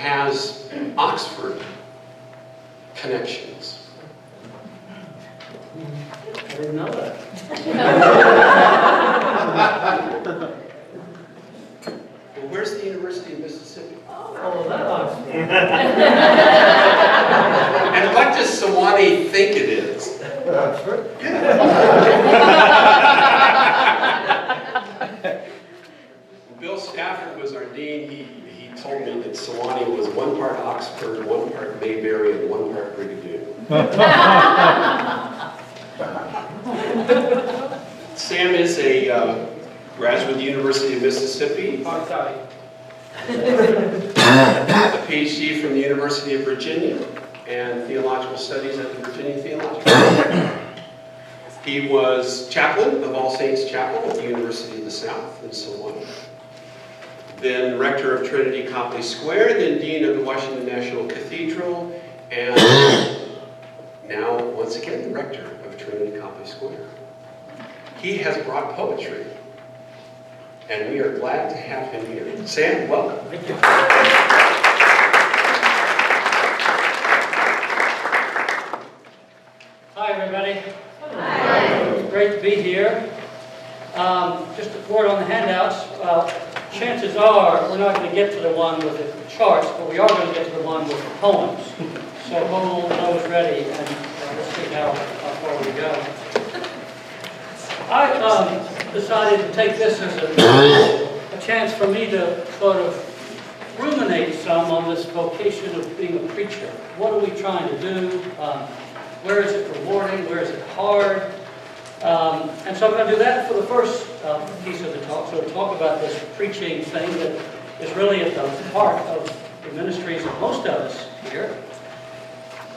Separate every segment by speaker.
Speaker 1: has Oxford connections.
Speaker 2: I didn't know that.
Speaker 1: Well, where's the University of Mississippi?
Speaker 2: Oh, that Oxford.
Speaker 1: And what does Sewanee think it is?
Speaker 2: Oxford.
Speaker 1: Bill Stafford was our dean. He told me that Sewanee was one part Oxford, one part Mayberry, and one part Brigadoon. Sam is a graduate of the University of Mississippi.
Speaker 2: Oh, sorry.
Speaker 1: A PhD from the University of Virginia and theological studies at the Virginia Theological Seminary. He was chaplain of All Saints Chapel at the University of the South and so on. Then rector of Trinity Copley Square, then dean of the Washington National Cathedral, and now, once again, the rector of Trinity Copley Square. He has brought poetry, and we are glad to have him here. Sam, welcome.
Speaker 2: Thank you. Hi, everybody. Hi. It's great to be here. Just a word on the handouts. Chances are we're not going to get to the one with the charts, but we are going to get to the one with the poems. So hold those ready, and let's see how far we go. I decided to take this as a chance for me to sort of ruminate some on this vocation of being a preacher. What are we trying to do? Where is it rewarding? Where is it hard? And so I'm going to do that for the first piece of the talk. So we'll talk about this preaching thing that is really at the heart of the ministries of most of us here.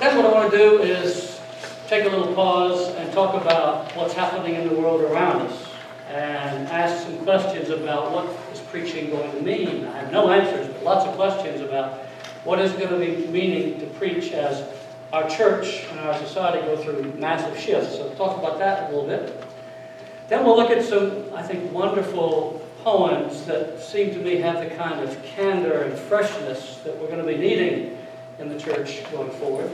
Speaker 2: Then what I want to do is take a little pause and talk about what's happening in the world around us and ask some questions about what is preaching going to mean. I have no answers, but lots of questions about what is going to be meaning to preach as our church and our society go through massive shifts. So we'll talk about that a little bit. Then we'll look at some, I think, wonderful poems that seem to me have the kind of candor and freshness that we're going to be needing in the church going forward.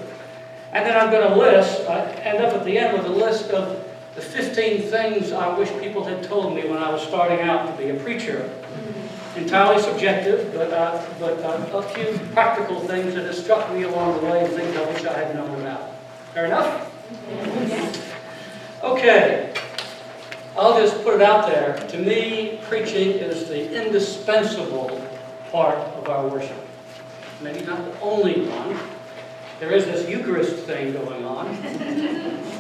Speaker 2: And then I'm going to end up at the end with a list of the 15 things I wish people had told me when I was starting out to be a preacher. Entirely subjective, but a few practical things that have struck me along the way and things I wish I had known about. Fair enough? Okay. I'll just put it out there. To me, preaching is the indispensable part of our worship. Maybe not the only one. There is this Eucharist thing going on.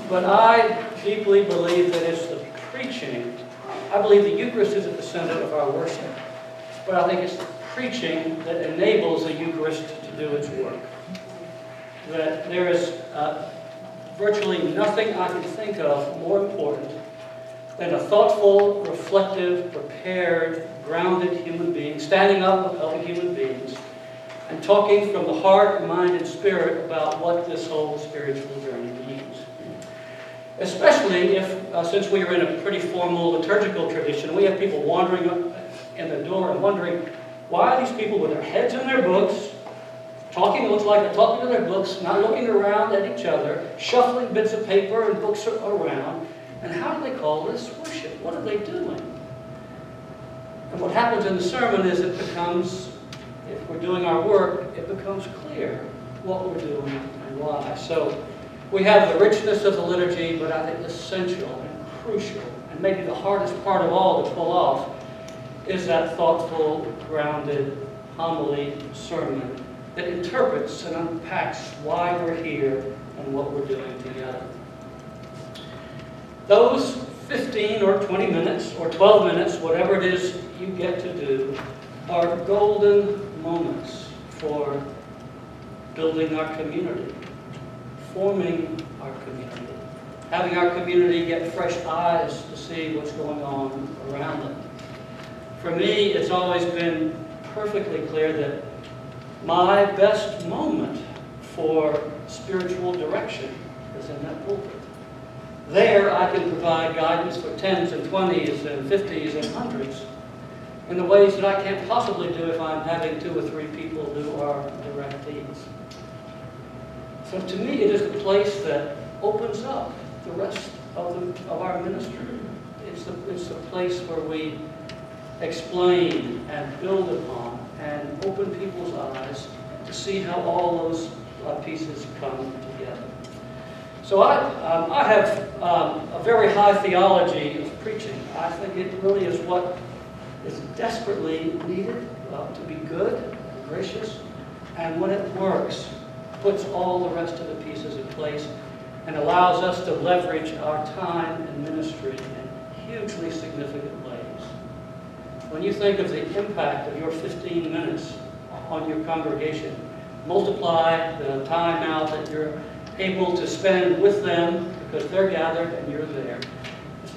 Speaker 2: But I deeply believe that it's the preaching. I believe the Eucharist is at the center of our worship. But I think it's the preaching that enables the Eucharist to do its work. That there is virtually nothing I can think of more important than a thoughtful, reflective, prepared, grounded human being, standing up with other human beings, and talking from the heart, mind, and spirit about what this whole spiritual journey means. Especially if, since we are in a pretty formal liturgical tradition, we have people wandering in the door and wondering, why are these people with their heads in their books, talking, it looks like they're talking to their books, not looking around at each other, shuffling bits of paper and books around, and how do they call this worship? What are they doing? And what happens in the sermon is it becomes, if we're doing our work, it becomes clear what we're doing and why. So we have the richness of the liturgy, but I think essential and crucial, and maybe the hardest part of all to pull off, is that thoughtful, grounded homily sermon that interprets and unpacks why we're here and what we're doing together. Those 15 or 20 minutes or 12 minutes, whatever it is you get to do, are golden moments for building our community, forming our community, having our community get fresh eyes to see what's going on around them. For me, it's always been perfectly clear that my best moment for spiritual direction is in that pulpit. There I can provide guidance for 10s and 20s and 50s and 100s. in the ways that I can't possibly do if I'm having 2 or 3 people do our direct deeds. So to me, it is the place that opens up the rest of our ministry. It's the place where we explain and build upon and open people's eyes to see how all those pieces come together. So I have a very high theology of preaching. I think it really is what is desperately needed to be good and gracious, and when it works, puts all the rest of the pieces in place and allows us to leverage our time and ministry in hugely significant ways. When you think of the impact of your 15 minutes on your congregation, multiply the time out that you're able to spend with them because they're gathered and you're there.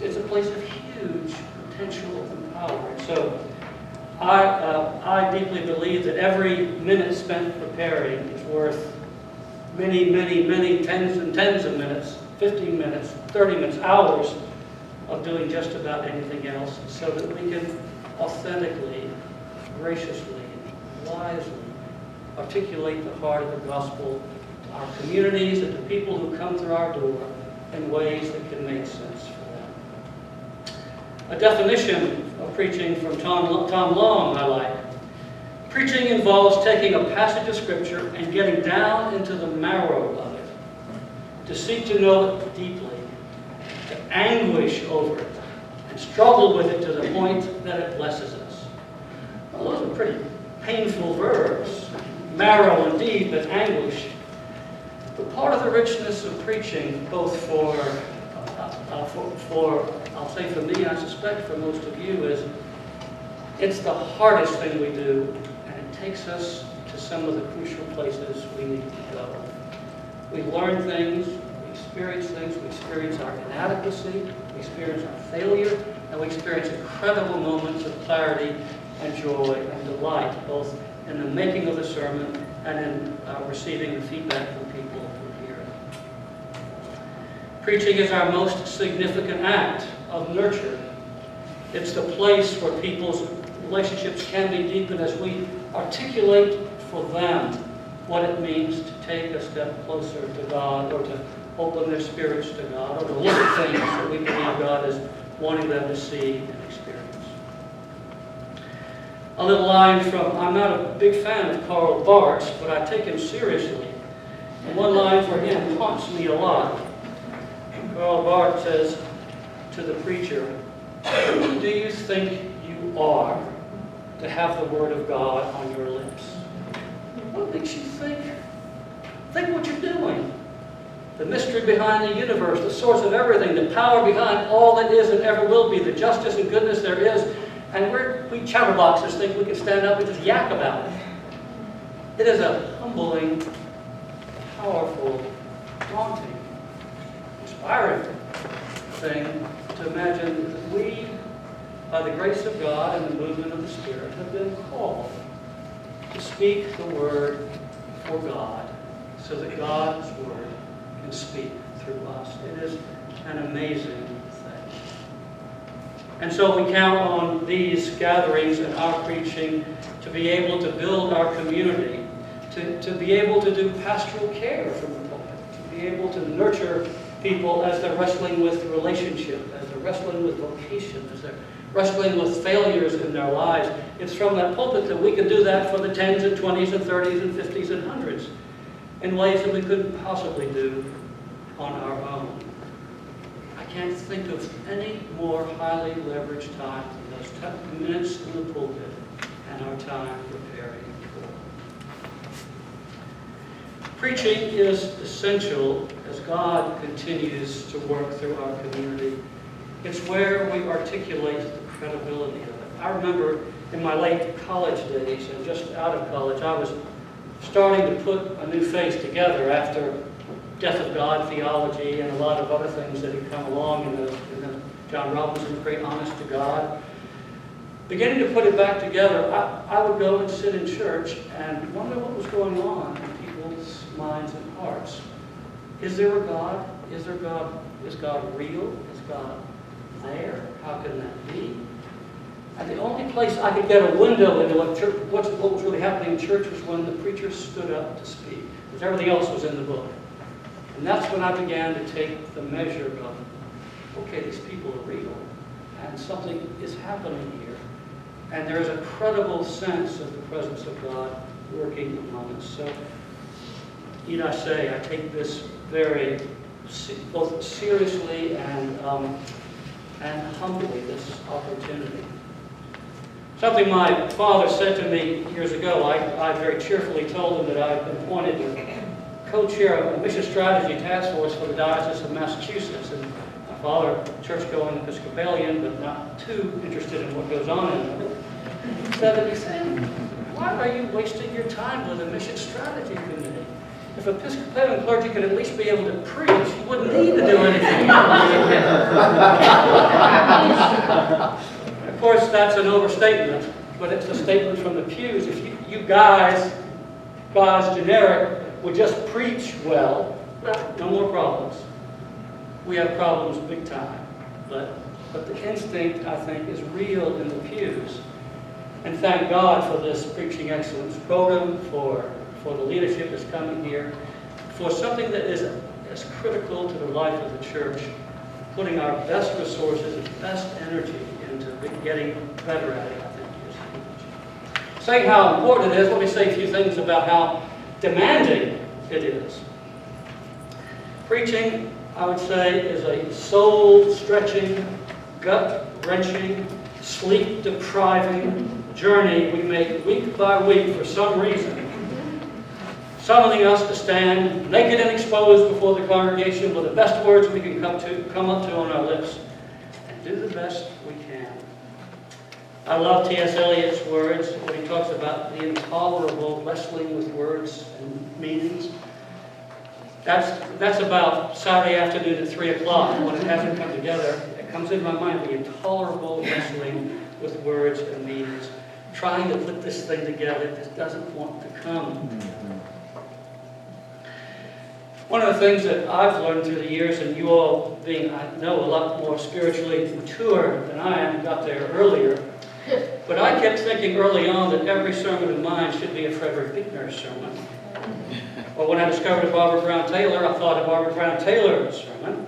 Speaker 2: It's a place of huge potential and power. So I deeply believe that every minute spent preparing is worth many, many, many tens and tens of minutes, 15 minutes, 30 minutes, hours of doing just about anything else so that we can authentically, graciously, wisely articulate the heart of the gospel to our communities and to people who come through our door in ways that can make sense for them. A definition of preaching from Tom Long I like. Preaching involves taking a passage of Scripture and getting down into the marrow of it, to seek to know it deeply, to anguish over it, and struggle with it to the point that it blesses us. Well, those are pretty painful verbs, marrow and deep and anguish. But part of the richness of preaching, both for I'll say for me, I suspect for most of you, is it's the hardest thing we do, and it takes us to some of the crucial places we need to go. We learn things, we experience our inadequacy, we experience our failure, and we experience incredible moments of clarity and joy and delight, both in the making of the sermon and in receiving the feedback from people who hear it. Preaching is our most significant act of nurture. It's the place where people's relationships can be deepened as we articulate for them what it means to take a step closer to God, or to open their spirits to God, or to look at things that we believe God is wanting them to see and experience. A little line from, I'm not a big fan of Karl Barth, but I take him seriously. And one line for him haunts me a lot. Karl Barth says to the preacher, "Who do you think you are to have the Word of God on your lips? What makes you think? Think what you're doing. The mystery behind the universe, the source of everything, the power behind all that is and ever will be, the justice and goodness there is, and we chatterboxers think we can stand up and just yak about it." It is a humbling, powerful, daunting, inspiring thing to imagine that we, by the grace of God and the movement of the Spirit, have been called to speak the word for God, so that God's word can speak through us. It is an amazing thing. And so we count on these gatherings and our preaching to be able to build our community, to be able to do pastoral care from the pulpit, to be able to nurture people as they're wrestling with relationship, as they're wrestling with vocation, as they're wrestling with failures in their lives. It's from that pulpit that we can do that for the 10s and 20s and 30s and 50s and 100s in ways that we couldn't possibly do on our own. I can't think of any more highly leveraged time than those 10 minutes in the pulpit and our time preparing for. Preaching is essential as God continues to work through our community. It's where we articulate the credibility of it. I remember in my late college days and just out of college, I was starting to put a new face together after death of God theology and a lot of other things that had come along in the John Robinson's Great Honest to God. Beginning to put it back together, I would go and sit in church and wonder what was going on in people's minds and hearts. Is there a God? Is there God? Is God real? Is God there? How can that be? And the only place I could get a window into what was really happening in church was when the preacher stood up to speak, because everything else was in the book. And that's when I began to take the measure of, okay, these people are real, and something is happening here. And there is a credible sense of the presence of God working among us. So, need I say, I take this very, both seriously and humbly, this opportunity. Something my father said to me years ago, I very cheerfully told him that I've been appointed to co-chair of a mission strategy task force for the Diocese of Massachusetts. And my father, church-going Episcopalian, but not too interested in what goes on in it, he said, why are you wasting your time with a mission strategy committee? If Episcopalian clergy could at least be able to preach, you wouldn't need to do anything else. Of course, that's an overstatement, but it's a statement from the pews. If you guys generic, would just preach well, no more problems. We have problems big time, but the instinct, I think, is real in the pews. And thank God for this Preaching Excellence program, for the leadership that's coming here, for something that is as critical to the life of the church, putting our best resources and best energy into getting better at it, I think, is huge. Saying how important it is, let me say a few things about how demanding it is. Preaching, I would say, is a soul-stretching, gut-wrenching, sleep-depriving journey we make week by week for some reason. Summoning us to stand naked and exposed before the congregation with the best words we can come up to on our lips, and do the best we can. I love T.S. Eliot's words when he talks about the intolerable wrestling with words and meanings. That's about Saturday afternoon at 3 o'clock when it hasn't come together. It comes into my mind, the intolerable wrestling with words and meanings. Trying to put this thing together that doesn't want to come. One of the things that I've learned through the years, and you all being, I know, a lot more spiritually mature than I am, got there earlier, but I kept thinking early on that every sermon of mine should be a Frederick Buechner sermon. Or when I discovered Barbara Brown Taylor, I thought of Barbara Brown Taylor's sermon.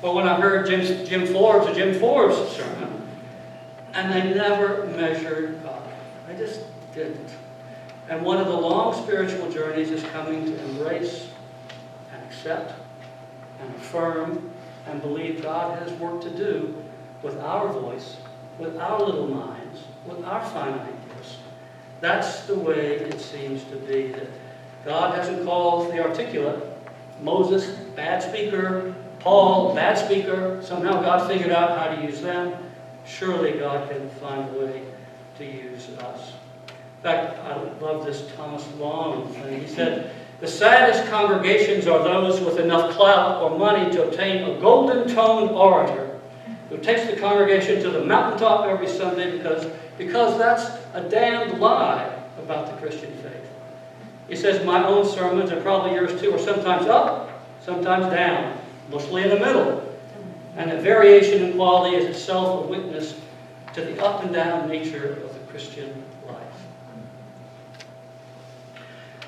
Speaker 2: Or when I heard Jim Forbes, a Jim Forbes sermon. And they never measured up. They just didn't. And one of the long spiritual journeys is coming to embrace and accept and affirm and believe God has work to do with our voice, with our little minds, with our finite gifts. That's the way it seems to be, that God hasn't called the articulate. Moses, bad speaker. Paul, bad speaker. Somehow God figured out how to use them. Surely God can find a way to use us. In fact, I love this Thomas Long thing. He said, the saddest congregations are those with enough clout or money to obtain a golden-toned orator who takes the congregation to the mountaintop every Sunday because that's a damned lie about the Christian faith. He says, my own sermons, and probably yours too, are sometimes up, sometimes down, mostly in the middle. And the variation in quality is itself a witness to the up and down nature of the Christian life.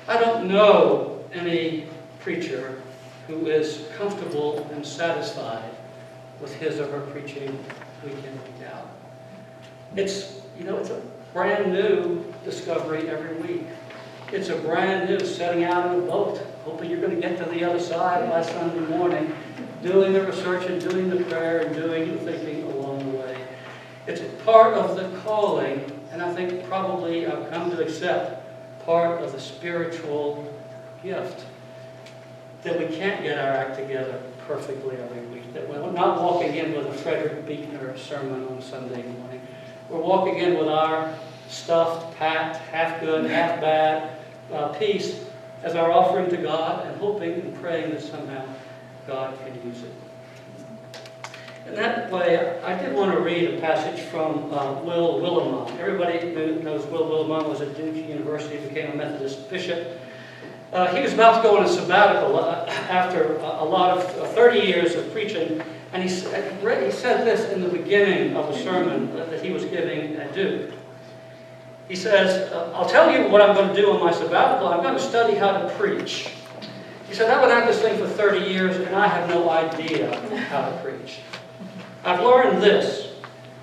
Speaker 2: I don't know any preacher who is comfortable and satisfied with his or her preaching week in, week out. It's a brand new discovery every week. It's a brand new setting out in a boat, hoping you're going to get to the other side by Sunday morning, doing the research and doing the prayer and doing the thinking along the way. It's a part of the calling, and I think probably I've come to accept part of the spiritual gift, that we can't get our act together perfectly every week, that we're not walking in with a Frederick Buechner sermon on Sunday morning. We're walking in with our stuffed, packed, half good, half bad piece as our offering to God, and hoping and praying that somehow God can use it. In that way, I did want to read a passage from Will Willimon. Everybody knows Will Willimon was at Duke University, became a Methodist bishop. He was about to go on a sabbatical after a lot of 30 years of preaching, and he said this in the beginning of a sermon that he was giving at Duke. He says, I'll tell you what I'm going to do on my sabbatical. I'm going to study how to preach. He said, I've been at this thing for 30 years and I have no idea how to preach. I've learned this.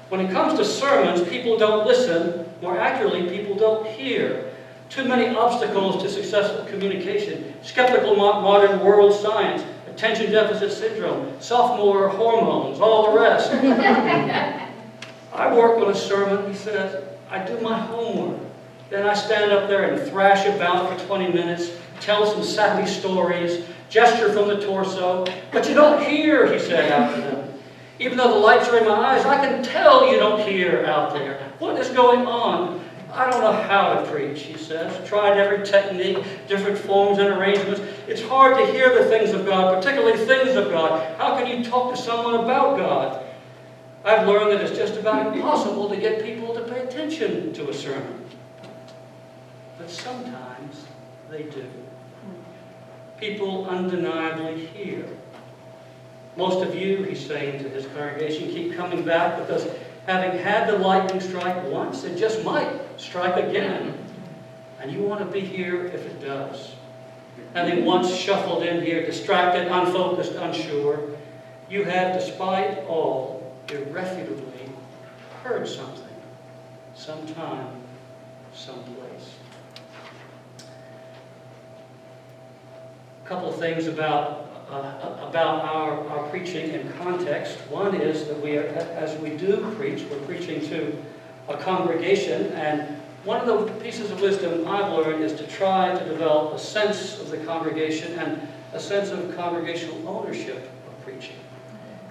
Speaker 2: When it comes to sermons, people don't listen. More accurately, people don't hear. Too many obstacles to successful communication. Skeptical modern world science. Attention deficit syndrome. Sophomore hormones. All the rest. I work on a sermon, he says. I do my homework. Then I stand up there and thrash about for 20 minutes. Tell some sappy stories. Gesture from the torso. But you don't hear, he said after them. Even though the lights are in my eyes, I can tell you don't hear out there. What is going on? I don't know how to preach, he says. Tried every technique, different forms and arrangements. It's hard to hear the things of God, particularly things of God. How can you talk to someone about God? I've learned that it's just about impossible to get people to pay attention to a sermon. But sometimes they do. People undeniably hear. Most of you, he's saying to his congregation, keep coming back because having had the lightning strike once, it just might strike again. And you want to be here if it does. Having once shuffled in here, distracted, unfocused, unsure, you have, despite all, irrefutably heard something, sometime, someplace. A couple of things about our preaching in context. One is that we are, as we do preach, we're preaching to a congregation, and one of the pieces of wisdom I've learned is to try to develop a sense of the congregation and a sense of congregational ownership of preaching.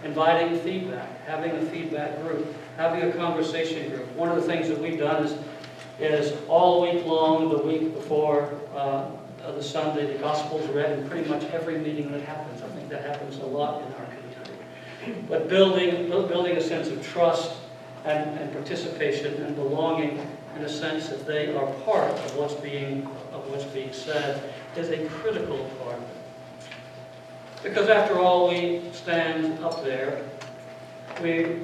Speaker 2: Inviting feedback, having a feedback group, having a conversation group. One of the things that we've done is all week long, the week before the Sunday, the Gospel's read in pretty much every meeting that happens. I think that happens a lot in our community. But building a sense of trust and participation and belonging in a sense that they are part of what's being said is a critical part of it. Because after all, we stand up there. We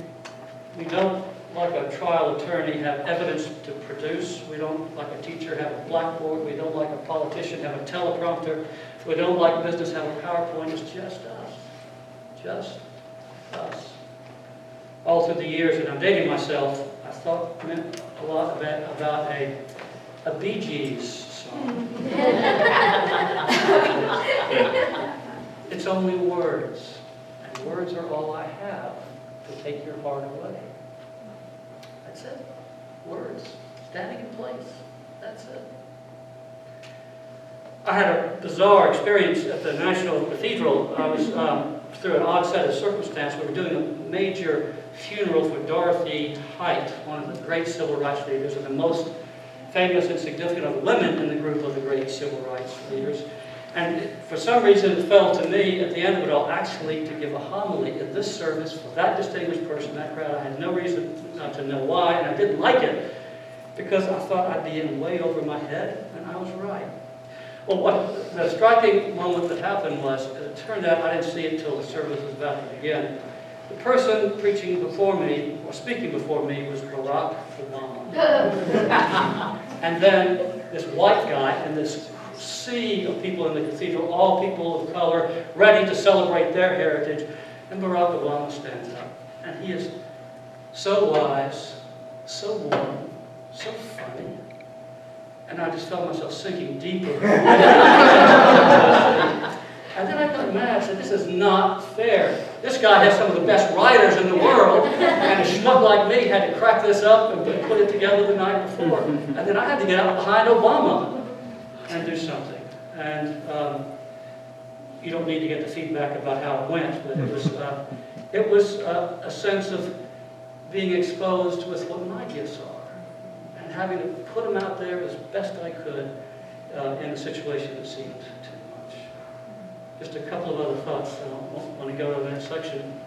Speaker 2: don't, like a trial attorney, have evidence to produce. We don't, like a teacher, have a blackboard. We don't, like a politician, have a teleprompter. We don't, like business, have a PowerPoint. It's just us. Just us. All through the years that I'm dating myself, I thought a lot about a Bee Gees song. It's only words. And words are all I have to take your heart away. That's it. Words. Standing in place. That's it. I had a bizarre experience at the National Cathedral. I was, through an odd set of circumstances, we were doing a major funeral for Dorothy Height, one of the great civil rights leaders and the most famous and significant of the women in the group of the great civil rights leaders. And for some reason it fell to me at the end of it all actually to give a homily in this service for that distinguished person, that crowd. I had no reason to know why, and I didn't like it because I thought I'd be in way over my head, and I was right. Well, what the striking moment that happened was, it turned out I didn't see it till the service was about to begin. The person preaching before me, or speaking before me, was Barack Obama. And then this white guy and this sea of people in the cathedral, all people of color, ready to celebrate their heritage. And Barack Obama stands up. And he is so wise, so warm, so funny. And I just felt myself sinking deeper. And then I got mad. I said, this is not fair. This guy has some of the best writers in the world, and a schmuck like me had to crack this up and put it together the night before. And then I had to get out behind Obama and do something. And you don't need to get the feedback about how it went, but it was a sense of being exposed with what my gifts are, and having to put them out there as best I could in a situation that seemed too much. Just a couple of other thoughts, and I want to go to the next section.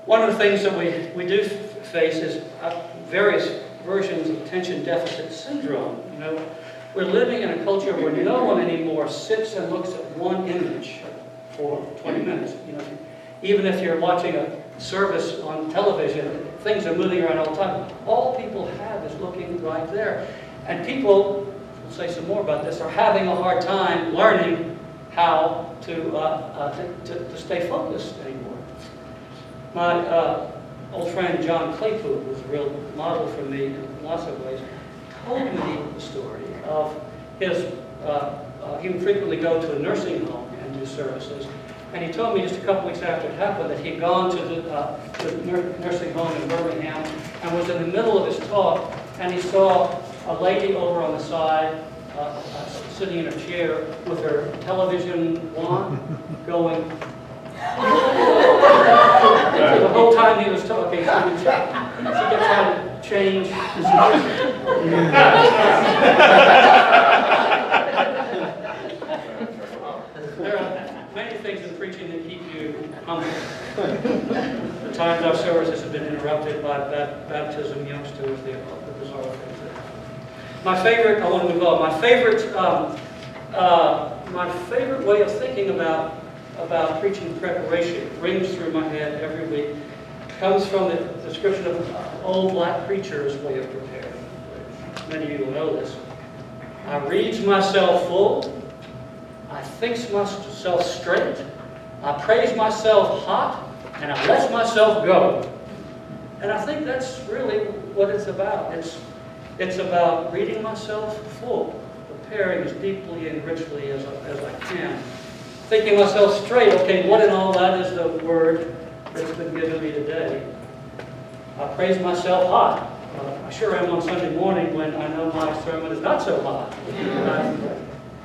Speaker 2: One of the things that we do face is various versions of attention deficit syndrome. You know, we're living in a culture where no one anymore sits and looks at one image for 20 minutes. You know, even if you're watching a service on television, things are moving around all the time. All people have is looking right there. And people, we'll say some more about this, are having a hard time learning how to stay focused anymore. My old friend John Claypool, who was a real model for me in lots of ways, told me the story of his, he would frequently go to a nursing home and do services. And he told me just a couple weeks after it happened that he'd gone to the nursing home in Birmingham and was in the middle of his talk, and he saw a lady over on the side sitting in a chair with her television wand going. The whole time he was talking, she kept trying to change his There are many things in preaching that keep you humble. At times our services have been interrupted by baptism, youngsters, the bizarre things that happen. My favorite, I want to move on, my favorite way of thinking about preaching preparation rings through my head every week, comes from the description of an old black preacher's way of preparing. Many of you will know this. I reads myself full, I thinks myself straight, I praise myself hot, and I let myself go. And I think that's really what it's about. It's about reading myself full, preparing as deeply and richly as I can. Thinking myself straight, okay, what in all that is the word that's been given me today? I praise myself hot. I sure am on Sunday morning when I know my sermon is not so hot.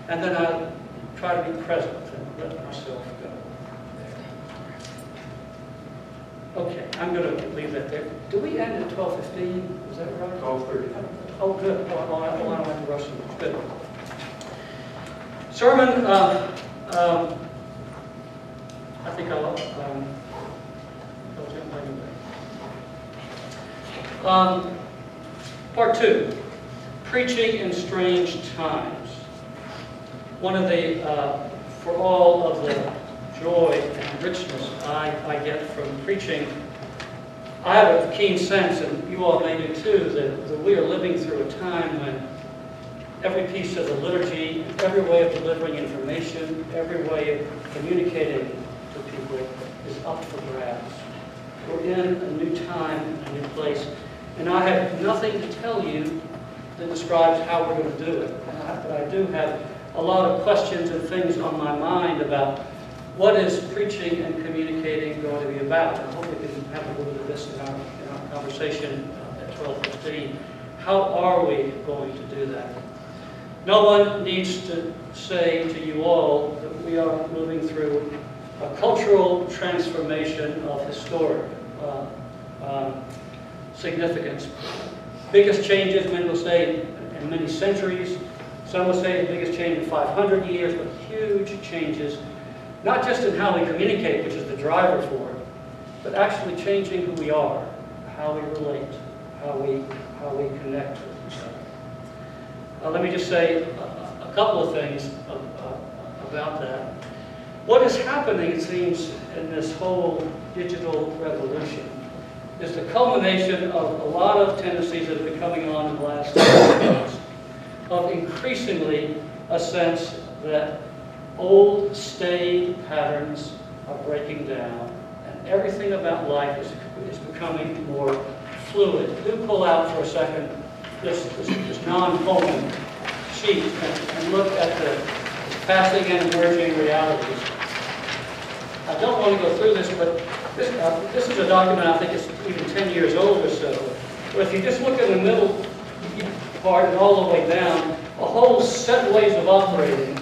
Speaker 2: And then I try to be present and let myself go. Okay, I'm going to leave that there. Do we end at 12:15? Is that right?
Speaker 1: 12:30.
Speaker 2: Oh, good. Well, I don't want to rush them. Good. Sermon. I think I'll jump right in there. Part 2, preaching in strange times. One of the, for all of the joy and richness I get from preaching, I have a keen sense, and you all may do too, that we are living through a time when every piece of the liturgy, every way of delivering information, every way of communicating to people is up for grabs. We're in a new time, a new place, and I have nothing to tell you that describes how we're going to do it. But I do have a lot of questions and things on my mind about what is preaching and communicating going to be about. I hope we can have a little bit of this in our conversation at 12:15. How are we going to do that? No one needs to say to you all that we are moving through a cultural transformation of historic significance. Biggest changes, many will say, in many centuries. Some will say the biggest change in 500 years, but huge changes, not just in how we communicate, which is the driver for it, but actually changing who we are, how we relate, how we connect with each other. Let me just say a couple of things about that. What is happening, it seems, in this whole digital revolution is the culmination of a lot of tendencies that have been coming on in the last 10 years, of increasingly a sense that old, staid patterns are breaking down, and everything about life is becoming more fluid. Do pull out for a second this non-Pullman sheet and look at the passing and emerging realities. I don't want to go through this, but this is a document I think is even 10 years old or so. But if you just look in the middle part and all the way down, a whole set of ways of operating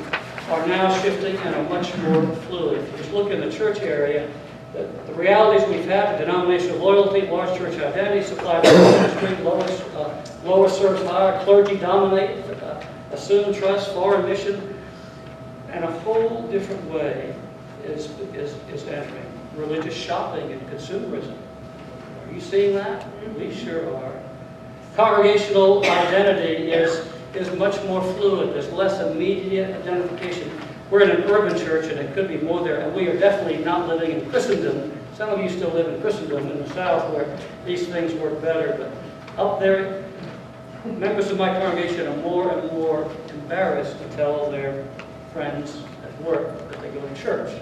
Speaker 2: are now shifting and are much more fluid. If you just look in the church area, the realities we've had, the denominational loyalty, large church identity, supply of ministry, lower serves higher, clergy dominate, assumed trust, foreign mission, and a whole different way is entering. Religious shopping and consumerism. Are you seeing that? We sure are. Congregational identity is much more fluid. There's less immediate identification. We're in an urban church, and it could be more there, and we are definitely not living in Christendom, Some of you still live in Christendom in the South where these things work better, but up there, members of my congregation are more and more embarrassed to tell their friends at work that they go to church,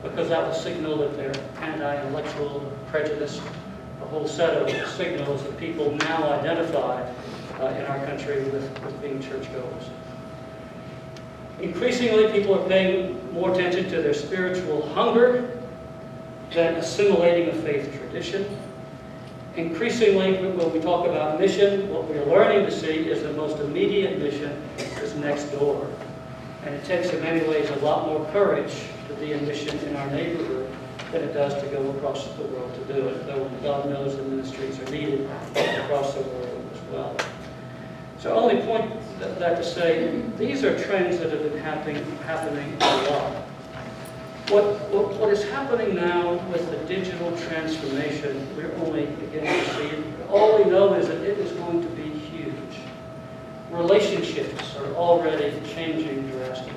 Speaker 2: because that will signal that they're anti-intellectual, prejudiced, a whole set of signals that people now identify in our country with being churchgoers. Increasingly, people are paying more attention to their spiritual hunger than assimilating a faith tradition. Increasingly, when we talk about mission, what we are learning to see is the most immediate mission is next door. And it takes, in many ways, a lot more courage to be a mission in our neighborhood than it does to go across the world to do it, though God knows the ministries are needed across the world as well. So I only point that to say, these are trends that have been happening a lot. What is happening now with the digital transformation, we're only beginning to see it. All we know is that it is going to be huge. Relationships are already changing drastically.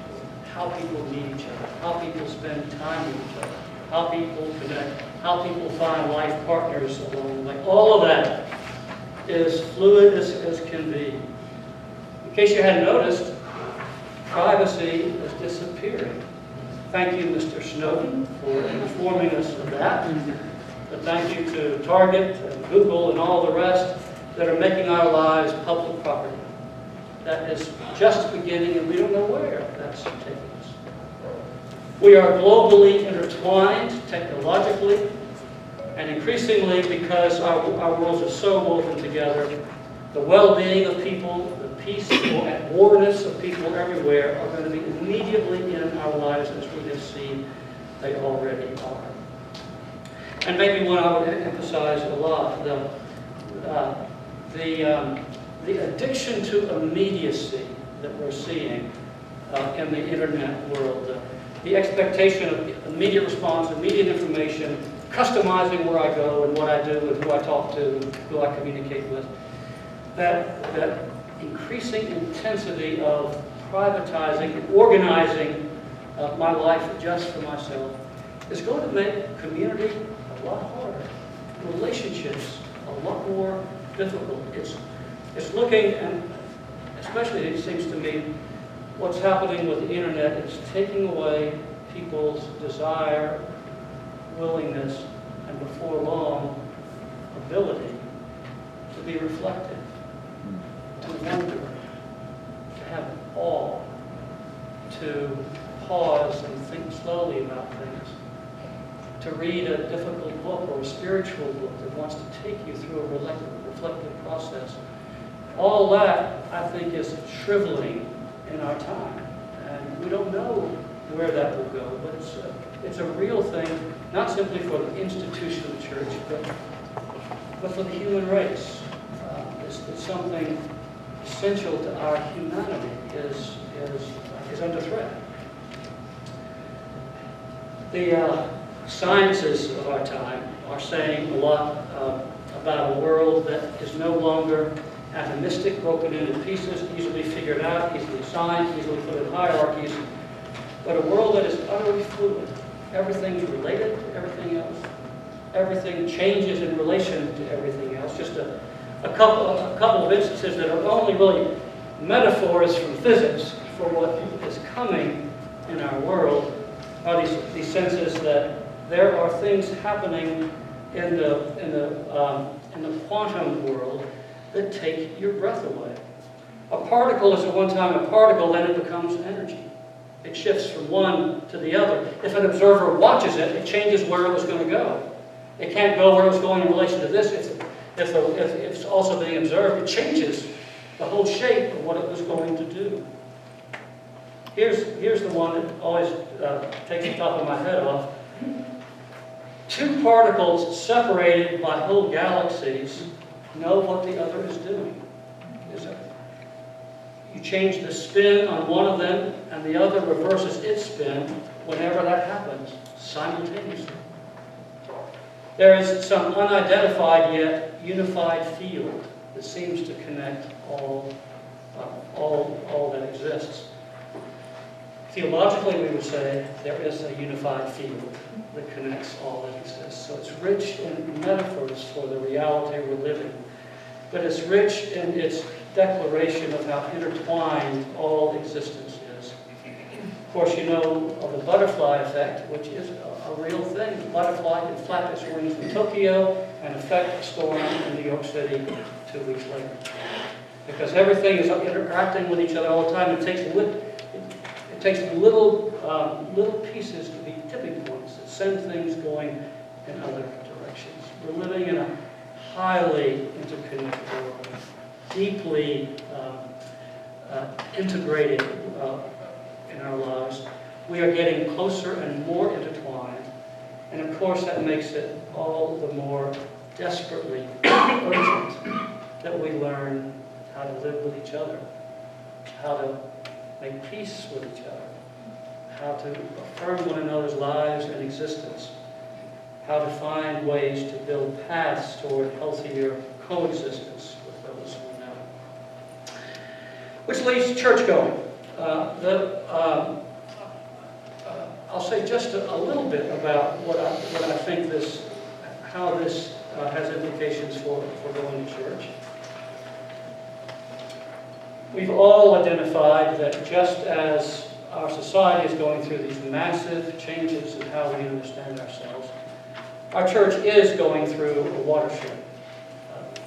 Speaker 2: How people meet each other, how people spend time with each other, how people connect, how people find life partners along the way. All of that is fluid as can be. In case you hadn't noticed, privacy is disappearing. Thank you, Mr. Snowden, for informing us of that. But thank you to Target and Google and all the rest that are making our lives public property. That is just beginning, and we don't know where that's taking us. We are globally intertwined technologically, and increasingly, because our worlds are so woven together, the well-being of people, the peaceful and warness of people everywhere are going to be immediately in our lives as we have seen they already are. And maybe one I would emphasize a lot, the addiction to immediacy that we're seeing in the internet world, the expectation of immediate response, immediate information, customizing where I go and what I do and who I talk to and who I communicate with. That increasing intensity of privatizing and organizing my life just for myself is going to make community a lot harder, relationships a lot more difficult. It's looking, and especially it seems to me, what's happening with the internet is taking away people's desire, willingness, and before long, ability to be reflective, to wonder, to have awe, to pause and think slowly about things, to read a difficult book or a spiritual book that wants to take you through a reflective process. All that, I think, is shriveling in our time. And we don't know where that will go, but it's a real thing, not simply for the institution of the church, but for the human race. It's something essential to our humanity is under threat. The sciences of our time are saying a lot about a world that is no longer atomistic, broken into pieces, easily figured out, easily assigned, easily put in hierarchies, but a world that is utterly fluid. Everything's related to everything else. Everything changes in relation to everything else. Just a couple of instances that are only really metaphors from physics for what is coming in our world are these senses that there are things happening in the quantum world that take your breath away. A particle is at one time a particle, then it becomes energy. It shifts from one to the other. If an observer watches it, it changes where it was going to go. It can't go where it was going in relation to this. If it's also being observed, it changes the whole shape of what it was going to do. Here's the one that always takes the top of my head off. Two particles separated by whole galaxies know what the other is doing. You change the spin on one of them, and the other reverses its spin whenever that happens, simultaneously. There is some unidentified yet unified field that seems to connect all that exists. Theologically, we would say there is a unified field that connects all that exists. So it's rich in metaphors for the reality we're living, but it's rich in its declaration of how intertwined all existence is. Of course, you know of the butterfly effect, which is a real thing. The butterfly can flap its wings in Tokyo and affect a storm in New York City 2 weeks later. Because everything is interacting with each other all the time. It takes little pieces to be tipping points that send things going in other directions. We're living in a highly interconnected world, deeply integrated in our lives. We are getting closer and more intertwined. And of course, that makes it all the more desperately urgent that we learn how to live with each other, how to make peace with each other, how to affirm one another's lives and existence, how to find ways to build paths toward healthier coexistence with those we know. Which leads to church-going. I'll say just a little bit about what I think how this has implications for going to church. We've all identified that just as our society is going through these massive changes in how we understand ourselves, our church is going through a watershed.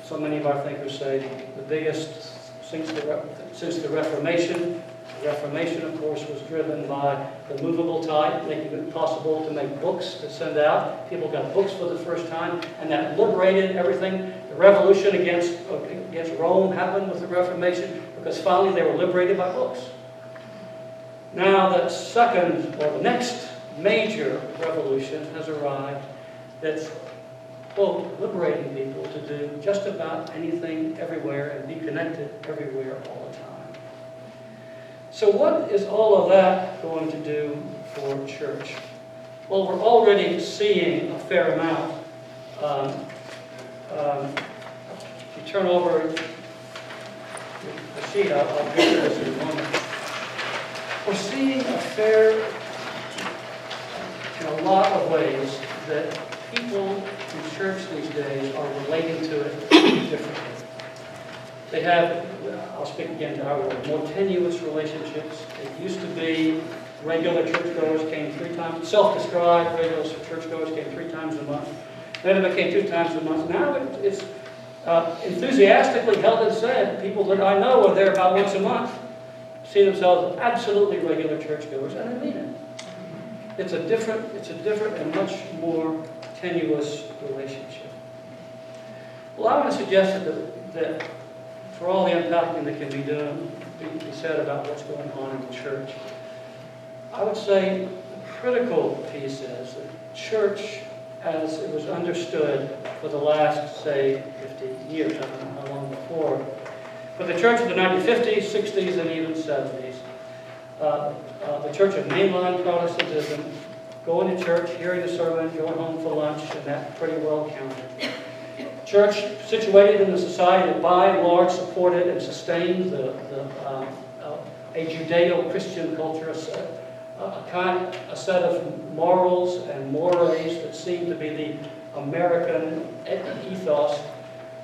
Speaker 2: So many of our thinkers say the biggest since the Reformation. The Reformation, of course, was driven by the movable type, making it possible to make books to send out. People got books for the first time, and that liberated everything. The revolution against Rome happened with the Reformation because finally they were liberated by books. Now the next major revolution has arrived that's, quote, liberating people to do just about anything everywhere and be connected everywhere all the time. So what is all of that going to do for church? Well, we're already seeing a fair amount. If you turn over the sheet, I'll get to this in a moment. We're seeing in a lot of ways that people in church these days are relating to it differently. They have, I'll speak again to our word, more tenuous relationships. It used to be regular churchgoers came 3 times, self-described regular churchgoers came 3 times a month. Then it became 2 times a month. Now it's enthusiastically held and said, people that I know are there about once a month, see themselves as absolutely regular churchgoers, and they mean it. It's a different and much more tenuous relationship. Well, I want to suggest that for all the unpacking that can be said about what's going on in the church, I would say the critical piece is that church, as it was understood for the last, say, 50 years, I don't know how long before, but the church of the 1950s, 60s, and even 70s, the church of mainline Protestantism, going to church, hearing the sermon, going home for lunch, and that pretty well counted. Church situated in a society that by and large supported and sustained a Judeo-Christian culture, a set of morals and mores that seem to be the American ethos.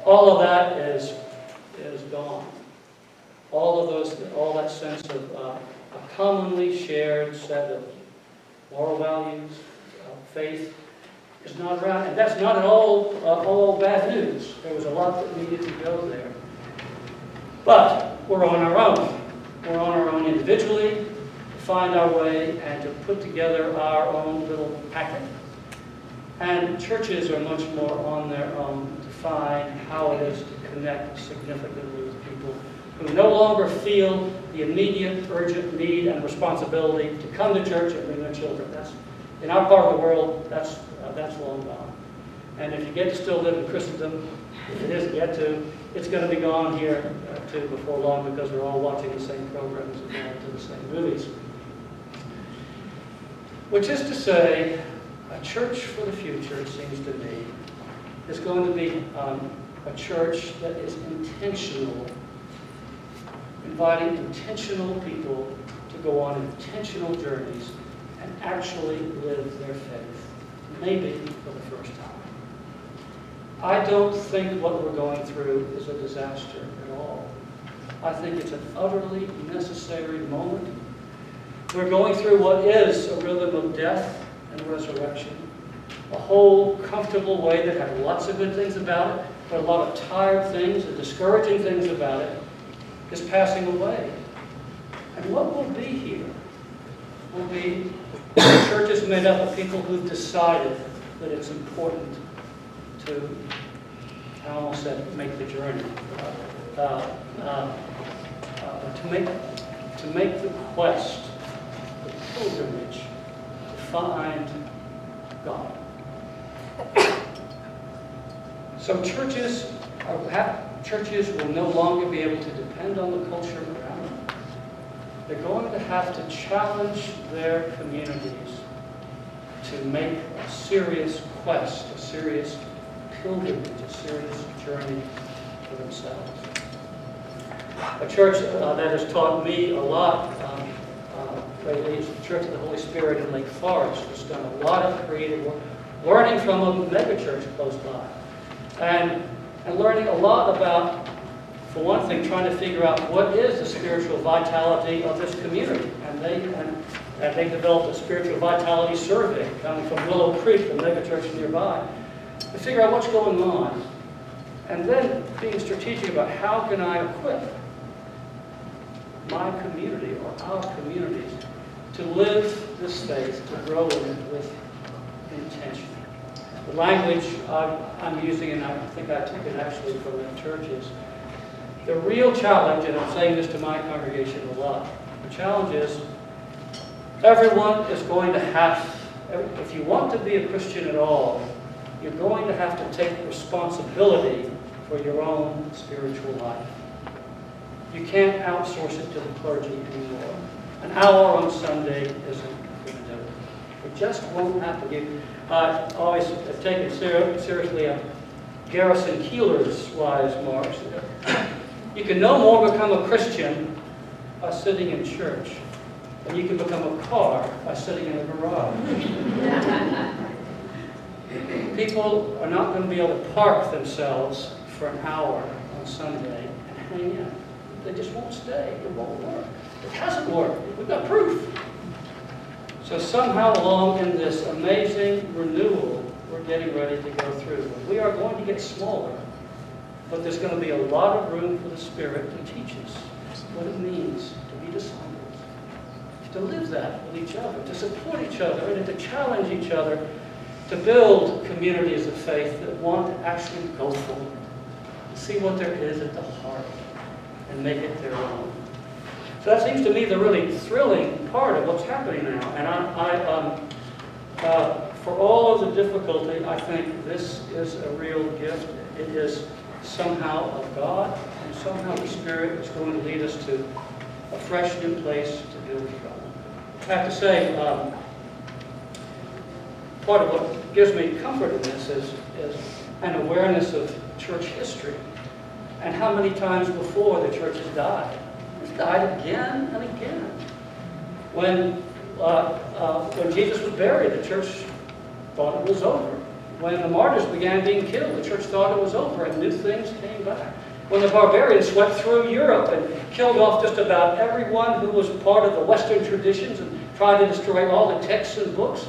Speaker 2: All of that is gone. All that sense of a commonly shared set of moral values, faith, is not around, and that's not at all bad news. There was a lot that needed to go there. But we're on our own. We're on our own individually to find our way and to put together our own little packet. And churches are much more on their own to find how it is to connect significantly with people who no longer feel the immediate, urgent need and responsibility to come to church and bring their children. In our part of the world, that's long gone. And if you get to still live in Christendom, if it isn't yet to, it's going to be gone here too before long, because we're all watching the same programs and going to the same movies. Which is to say, a church for the future, it seems to me, is going to be a church that is intentional, inviting intentional people to to go on intentional journeys and actually live their faith, maybe for the first time. I don't think what we're going through is a disaster at all. I think it's an utterly necessary moment. We're going through what is a rhythm of death and resurrection, a whole comfortable way that had lots of good things about it, but a lot of tired things and discouraging things about it is passing away. And what will be here will be the church is made up of people who've decided that it's important to, I almost said, make the journey, to make the quest, the pilgrimage, to find God. So churches will no longer be able to depend on the culture around them. They're going to have to challenge their communities to make a serious quest, a serious pilgrimage, a serious journey for themselves. A church that has taught me a lot lately is the Church of the Holy Spirit in Lake Forest. It's done a lot of creative work, learning from a megachurch close by. And learning a lot about, for one thing, trying to figure out what is the spiritual vitality of this community. And they developed a spiritual vitality survey coming from Willow Creek, the megachurch nearby, to figure out what's going on. And then being strategic about how can I equip my community or our communities to live this faith, to grow in it with intention. The language I'm using, and I think I took it actually from the churches, the real challenge, and I'm saying this to my congregation a lot, the challenge is everyone is going to have, if you want to be a Christian at all, you're going to have to take responsibility for your own spiritual life. You can't outsource it to the clergy anymore. An hour on Sunday isn't going to do it. It just won't happen. I always have taken seriously Garrison Keillor's wise marks. You can no more become a Christian by sitting in church than you can become a car by sitting in a garage. People are not going to be able to park themselves for an hour on Sunday and hang in. They just won't stay. It won't work. It hasn't worked. We've got proof. So somehow along in this amazing renewal we're getting ready to go through, we are going to get smaller, but there's going to be a lot of room for the Spirit to teach us what it means to be disciples, to live that with each other, to support each other, and to challenge each other, to build communities of faith that want to actually go for it, see what there is at the heart, and make it their own. So that seems to me the really thrilling part of what's happening now. And for all of the difficulty, I think this is a real gift. It is somehow of God, and somehow the Spirit is going to lead us to a fresh new place to build from. I have to say, part of what gives me comfort in this is an awareness of church history and how many times before the church has died. It's died again and again. When Jesus was buried, the church thought it was over. When the martyrs began being killed, the church thought it was over, and new things came back. When the barbarians swept through Europe and killed off just about everyone who was part of the Western traditions and tried to destroy all the texts and books,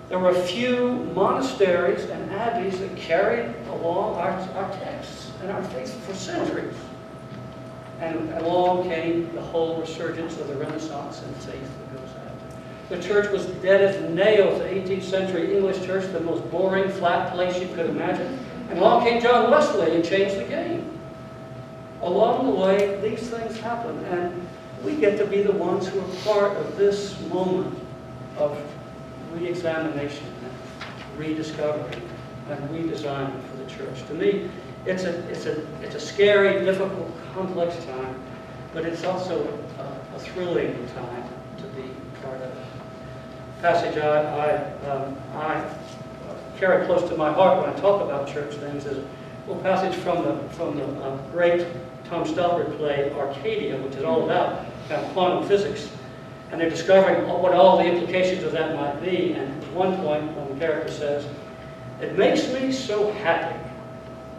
Speaker 2: there were a few monasteries and abbeys that carried along our texts and our faith for centuries. And along came the whole resurgence of the Renaissance and faith that goes after. The church was dead as nails. The 18th century English church, the most boring, flat place you could imagine. And along came John Wesley and changed the game. Along the way, these things happen, and we get to be the ones who are part of this moment of re-examination, rediscovery, and redesign for the church. To me, it's a scary, difficult, complex time, but it's also a thrilling time to be part of. Passage I carry close to my heart when I talk about church things is a little passage from the great Tom Stoppard play Arcadia, which is all about kind of quantum physics, and they're discovering what all the implications of that might be. And at one point, one character says, "It makes me so happy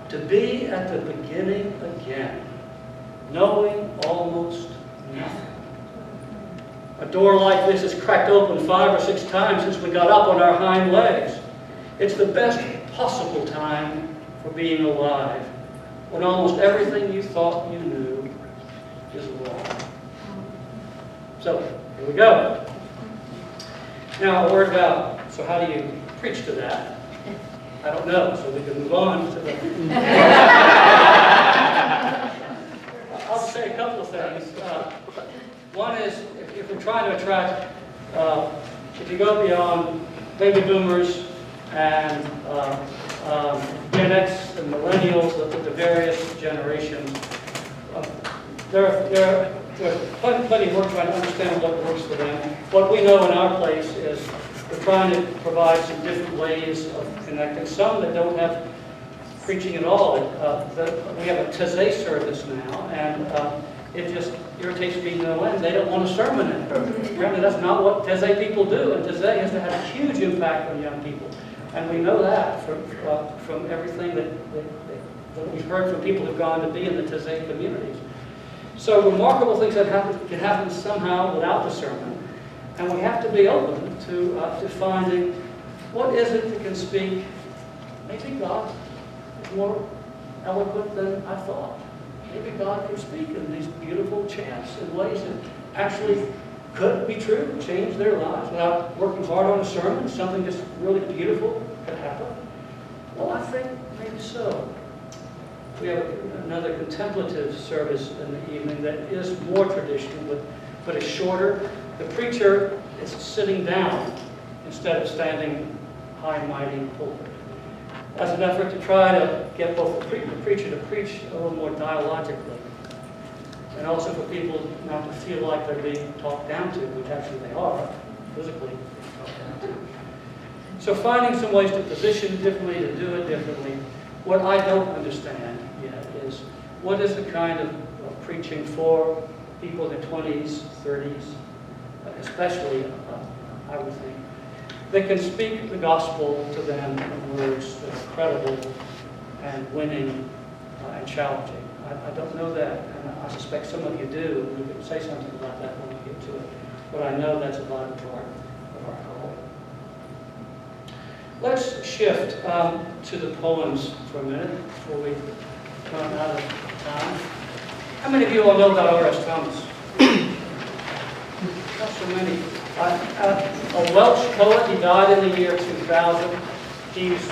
Speaker 2: to be at the beginning again, knowing almost nothing. A door like this is cracked open 5 or 6 times since we got up on our hind legs. It's the best possible time for being alive, when almost everything you thought you knew is wrong." So, here we go. Now, a word about, so how do you preach to that? I don't know, so we can move on to the... I'll say a couple of things. One is, if we're trying to attract, if you go beyond baby boomers and Gen X and millennials, the various generations, there's plenty of work trying to understand what works for them. What we know in our place is we're trying to provide some different ways of connecting. Some that don't have preaching at all. We have a Taizé service now, and it just irritates me no end. They don't want a sermon in it. Apparently that's not what Taizé people do, and Taizé has had a huge impact on young people. And we know that from everything that we've heard from people who've gone to be in the Taizé communities. So remarkable things that can happen somehow without the sermon. And we have to be open to finding what is it that can speak. Maybe God is more eloquent than I thought. Maybe God can speak in these beautiful chants in ways that actually could be true, change their lives without working hard on a sermon. Something just really beautiful could happen. Well, I think maybe so. We have another contemplative service in the evening that is more traditional, but is shorter. The preacher is sitting down instead of standing high and mighty in the pulpit. As an effort to try to get both the preacher to preach a little more dialogically, and also for people not to feel like they're being talked down to, which actually they are, physically talked down to. So finding some ways to position differently, to do it differently. What I don't understand yet is what is the kind of preaching for people in their 20s, 30s, especially, I would think, that can speak the gospel to them in words that are credible and winning and challenging. I don't know that, and I suspect some of you do, and we can say something about that when we get to it. But I know that's a vital part of our call. Let's shift to the poems for a minute before we run out of time. How many of you all know about R.S. Thomas? Not so many. A Welsh poet. He died in the year 2000. He's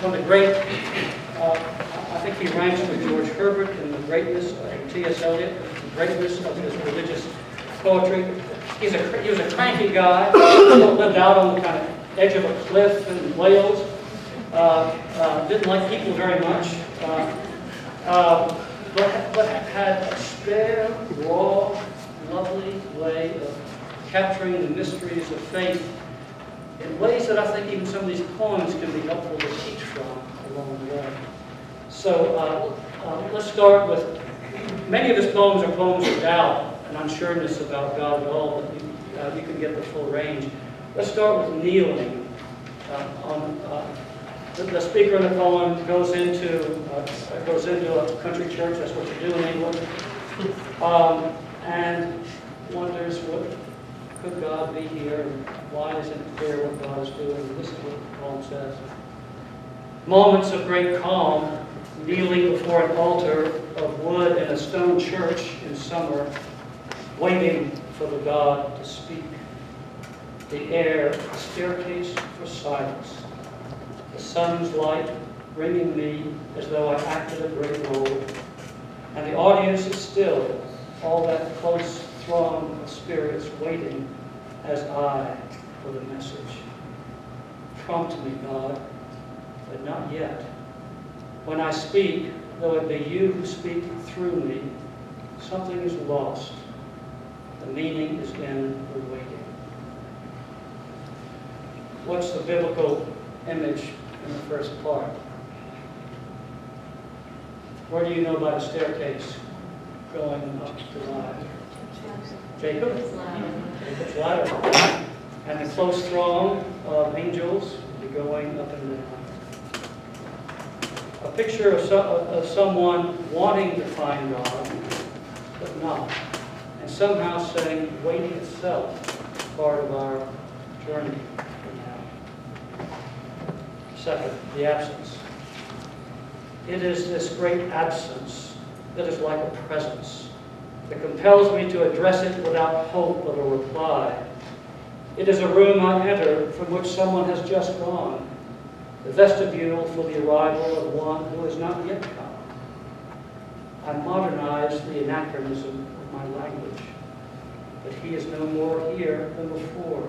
Speaker 2: one of the great, I think he ranks with George Herbert in the greatness, T.S. Eliot, the greatness of his religious poetry. He was a cranky guy, lived out on the kind of edge of a cliff in Wales. Didn't like people very much, but had a spare, raw, lovely way of capturing the mysteries of faith in ways that I think even some of these poems can be helpful to teach from along the way. So let's start with, many of his poems are poems of doubt and unsureness about God at all, but you can get the full range. Let's start with kneeling. The speaker in the poem goes into a country church, that's what you do in England, and wonders, what could God be here, and why isn't it clear what God is doing? And this is what the poem says. Moments of great calm, kneeling before an altar of wood in a stone church in summer, waiting for the God to speak. The air, a staircase for silence. The sun's light bringing me as though I acted a great role. And the audience is still, all that close throng of spirits waiting as I for the message. Prompt me, God, but not yet. When I speak, though it be you who speak through me, something is lost. The meaning is in the waiting. What's the biblical image in the first part? Where do you know about a staircase? going up the ladder? Jacob? Jacob's ladder. And the close throng of angels will be going up and down. A picture of someone wanting to find God, but not. And somehow saying waiting itself is part of our journey for now. Second, the absence. It is this great absence that is like a presence that compels me to address it without hope of a reply. It is a room I enter from which someone has just gone, the vestibule for the arrival of one who has not yet come. I modernize the anachronism of my language, but he is no more here than before.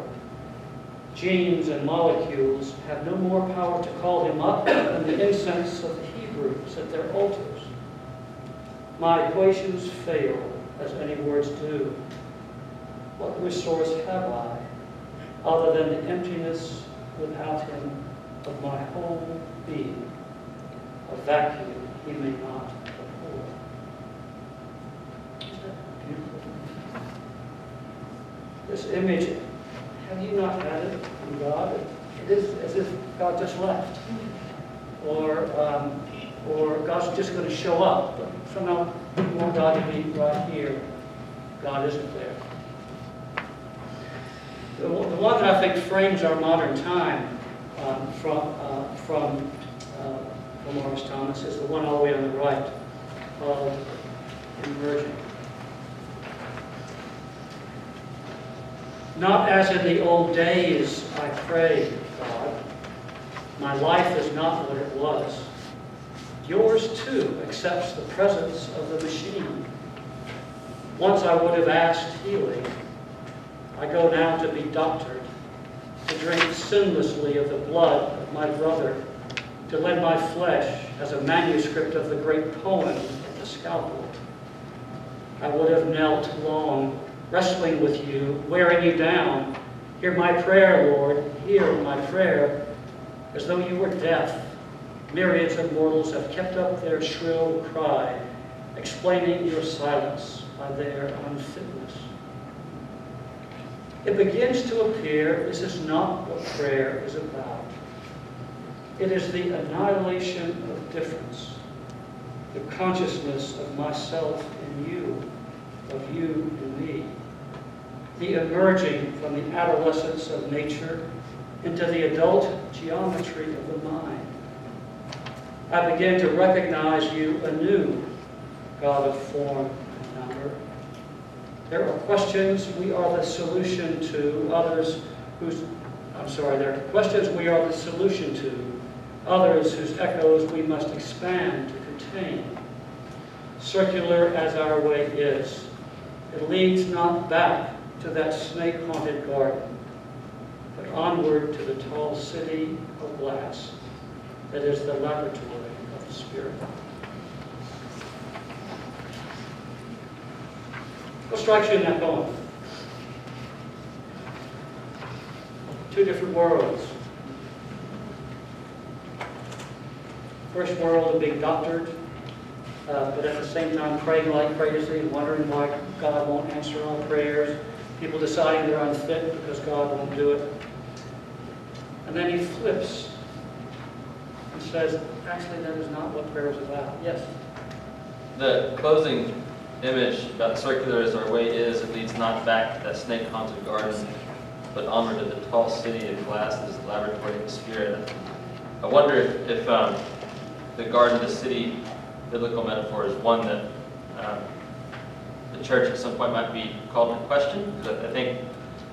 Speaker 2: Genes and molecules have no more power to call him up than the incense of the Hebrews at their altars. My equations fail, as any words do. What resource have I, other than the emptiness without him of my whole being, a vacuum he may not afford? Isn't that beautiful? This image, have you not had it from God? It is as if God just left. Or God's just going to show up, but somehow we want God to be right here. God isn't there. The one that I think frames our modern time from Morris Thomas is the one all the way on the right, called Emerging. Not as in the old days I pray, God. My life is not what it was. Yours, too, accepts the presence of the machine. Once I would have asked healing. I go now to be doctored, to drink sinlessly of the blood of my brother, to lend my flesh as a manuscript of the great poem at the scalpel. I would have knelt long, wrestling with you, wearing you down. Hear my prayer, Lord, hear my prayer, as though you were deaf. Myriads of mortals have kept up their shrill cry, explaining your silence by their unfitness. It begins to appear this is not what prayer is about. It is the annihilation of difference, the consciousness of myself in you, of you in me, the emerging from the adolescence of nature into the adult geometry of the mind. I begin to recognize you anew, God of form and number. There are questions we are the solution to, there are questions we are the solution to, others whose echoes we must expand to contain. Circular as our way is, it leads not back to that snake-haunted garden, but onward to the tall city of glass that is the laboratory of the Spirit. What strikes you in that poem? Two different worlds. First world of being doctored, but at the same time praying like crazy and wondering why God won't answer all prayers. People deciding they're unfit because God won't do it. And then he flips and says, actually, that is not what prayer is about. Yes?
Speaker 3: The closing image about circular as our way is, it leads not back to that snake-haunted garden, but onward to the tall city of glass that is the laboratory of the Spirit. I wonder if the garden, the city, biblical metaphor is one that the church at some point might be called into question, because I think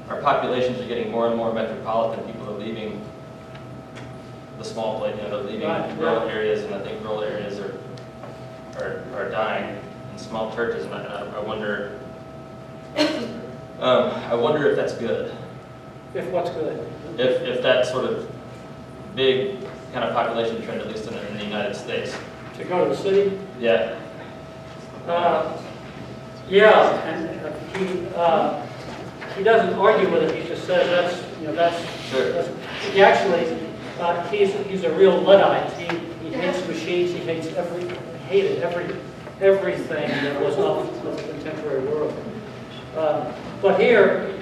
Speaker 3: our populations are getting more and more metropolitan. People are leaving the small place, they're leaving rural areas, and I think rural areas are dying in small churches, and I wonder if that's good.
Speaker 2: If what's good?
Speaker 3: If that sort of big kind of population trend, at least in the United States.
Speaker 2: To go to the city?
Speaker 3: Yeah.
Speaker 2: And he doesn't argue with it. He just says that's he actually he's a real Luddite. He hates machines. He hated every everything that was of the contemporary world. But here,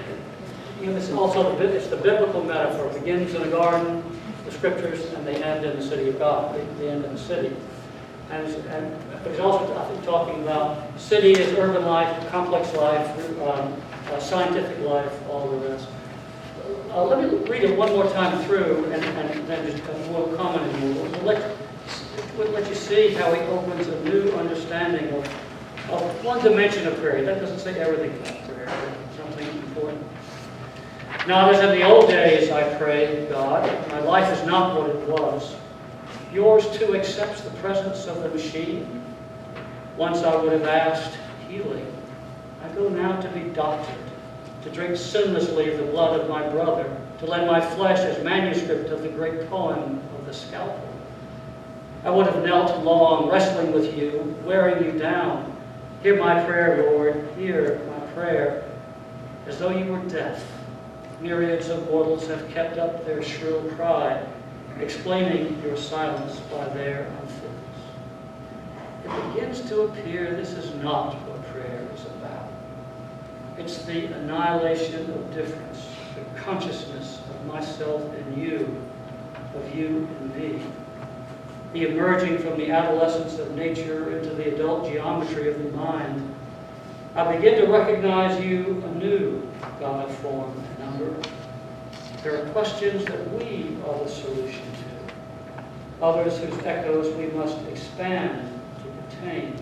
Speaker 2: it's also it's the biblical metaphor. It begins in a garden, the scriptures, and they end in the city of God. They end in the city. But he's also, I think, talking about city as urban life, complex life, scientific life, all the rest. Let me read it one more time through, and then just a more commenting. We'll let you see how he opens a new understanding of one dimension of prayer. That doesn't say everything about prayer, but something important. Not as in the old days, I pray, God. My life is not what it was. Yours too accepts the presence of the machine. Once I would have asked healing. I go now to be doctored, to drink sinlessly of the blood of my brother, to lend my flesh as manuscript of the great poem of the scalpel. I would have knelt long, wrestling with you, wearing you down. Hear my prayer, Lord, hear my prayer, as though you were deaf. Myriads of mortals have kept up their shrill cry, explaining your silence by their unfitness. It begins to appear this is not what prayer is about. It's the annihilation of difference, the consciousness of myself and you, of you and me. The emerging from the adolescence of nature into the adult geometry of the mind. I begin to recognize you anew, God, form and number. There are questions that we are the solution to. Others whose echoes we must expand to contain.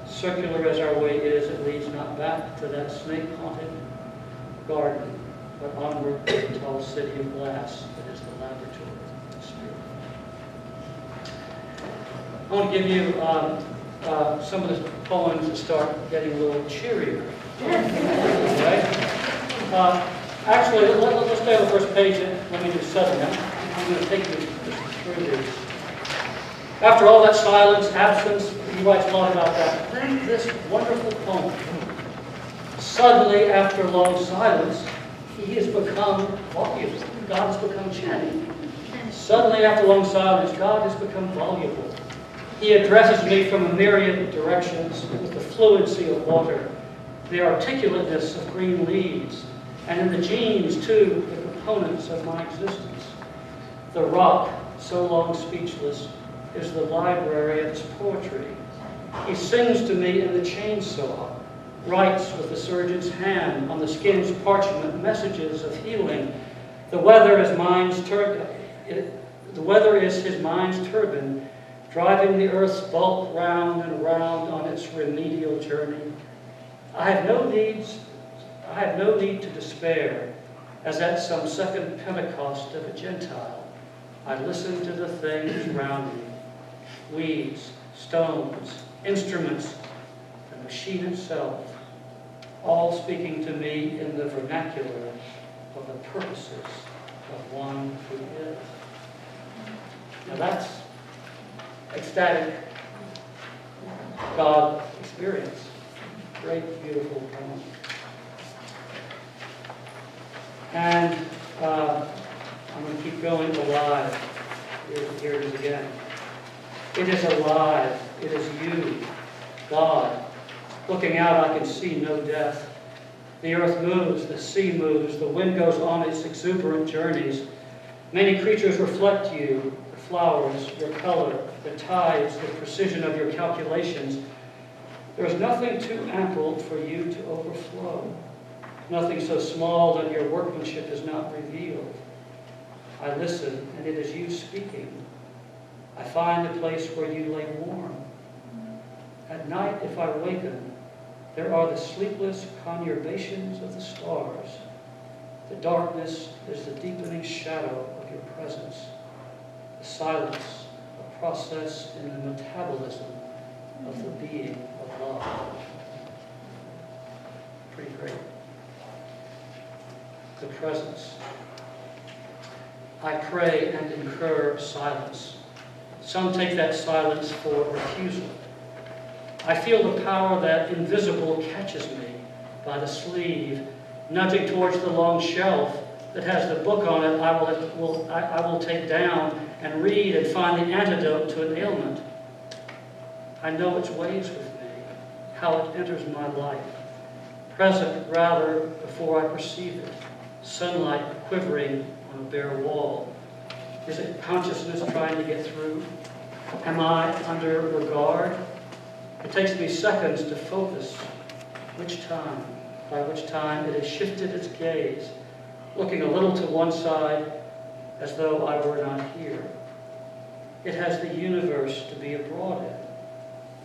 Speaker 2: Circular as our way is, it leads not back to that snake-haunted garden, but onward to the tall city of glass that is the laboratory of the Spirit. I want to give you some of the poems that start getting a little cheerier. Right? Actually, let's stay on the first page. Let me just settle them. I'm going to take you through these. After all that silence, absence, he writes a lot about that. Then this wonderful poem. Suddenly, after long silence, he has become voluble. God has become chanting. Suddenly, after long silence, God has become voluble. He addresses me from a myriad directions with the fluency of water, the articulateness of green leaves, and in the genes, too, the components of my existence. The rock, so long speechless, is the library of his poetry. He sings to me in the chainsaw, writes with the surgeon's hand on the skin's parchment messages of healing. The weather is his mind's turban, driving the earth's bulk round and round on its remedial journey. I have no need to despair, as at some second Pentecost of a Gentile. I listen to the things round me, weeds, stones, instruments, the machine itself, all speaking to me in the vernacular of the purposes of one who is. Now that's ecstatic God experience. Great, beautiful poem. And I'm going to keep going. Alive. Here it is again. It is alive. It is you, God. Looking out, I can see no death. The earth moves, the sea moves, the wind goes on its exuberant journeys. Many creatures reflect you, the flowers, your color, the tides, the precision of your calculations. There is nothing too ample for you to overflow. Nothing so small that your workmanship is not revealed. I listen, and it is you speaking. I find a place where you lay warm. At night, if I waken, there are the sleepless conurbations of the stars. The darkness is the deepening shadow of your presence. The silence, a process in the metabolism of the being of love. Pretty great. The presence. I pray and incur silence. Some take that silence for refusal. I feel the power that invisible catches me by the sleeve, nudging towards the long shelf that has the book on it I will take down and read and find the antidote to an ailment. I know its ways with me, how it enters my life. Present, rather, before I perceive it. Sunlight quivering on a bare wall. Is it consciousness trying to get through? Am I under regard? It takes me seconds to focus. Which time? By which time it has shifted its gaze, looking a little to one side as though I were not here. It has the universe to be abroad in.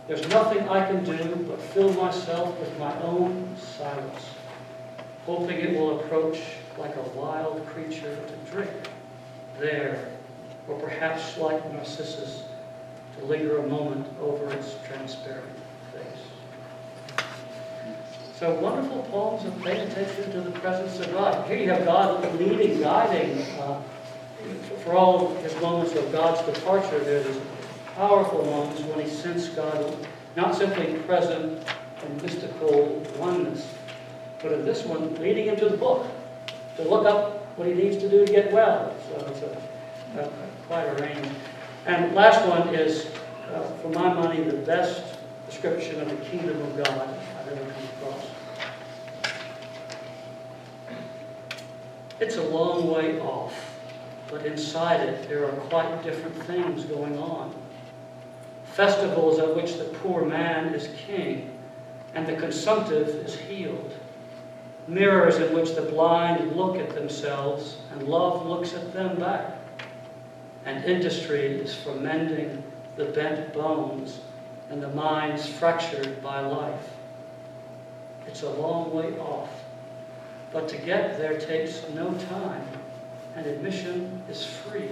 Speaker 2: There's nothing I can do but fill myself with my own silence, hoping it will approach like a wild creature to drink there, or perhaps like Narcissus, to linger a moment over its transparent face. So wonderful poems of paying attention to the presence of God. Here you have God leading, guiding. For all of his moments of God's departure, there's powerful moments when he sensed God not simply present in mystical oneness, but in this one, leading him to the book, to look up what he needs to do to get well. So it's quite a range. And last one is, for my money, the best description of the kingdom of God I've ever come across. It's a long way off, but inside it there are quite different things going on. Festivals at which the poor man is king and the consumptive is healed. Mirrors in which the blind look at themselves and love looks at them back. And industry is for mending the bent bones and the minds fractured by life. It's a long way off, but to get there takes no time, and admission is free.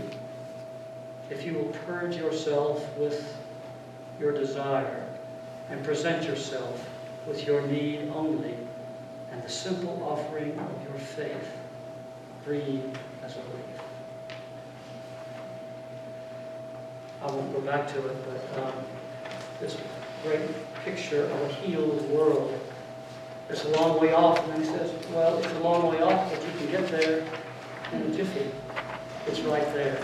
Speaker 2: If you will purge yourself with your desire and present yourself with your need only and the simple offering of your faith, green as a leaf. I won't go back to it, but this great picture of a healed world. It's a long way off, and then he says, well, it's a long way off, but you can get there in a jiffy. It's right there.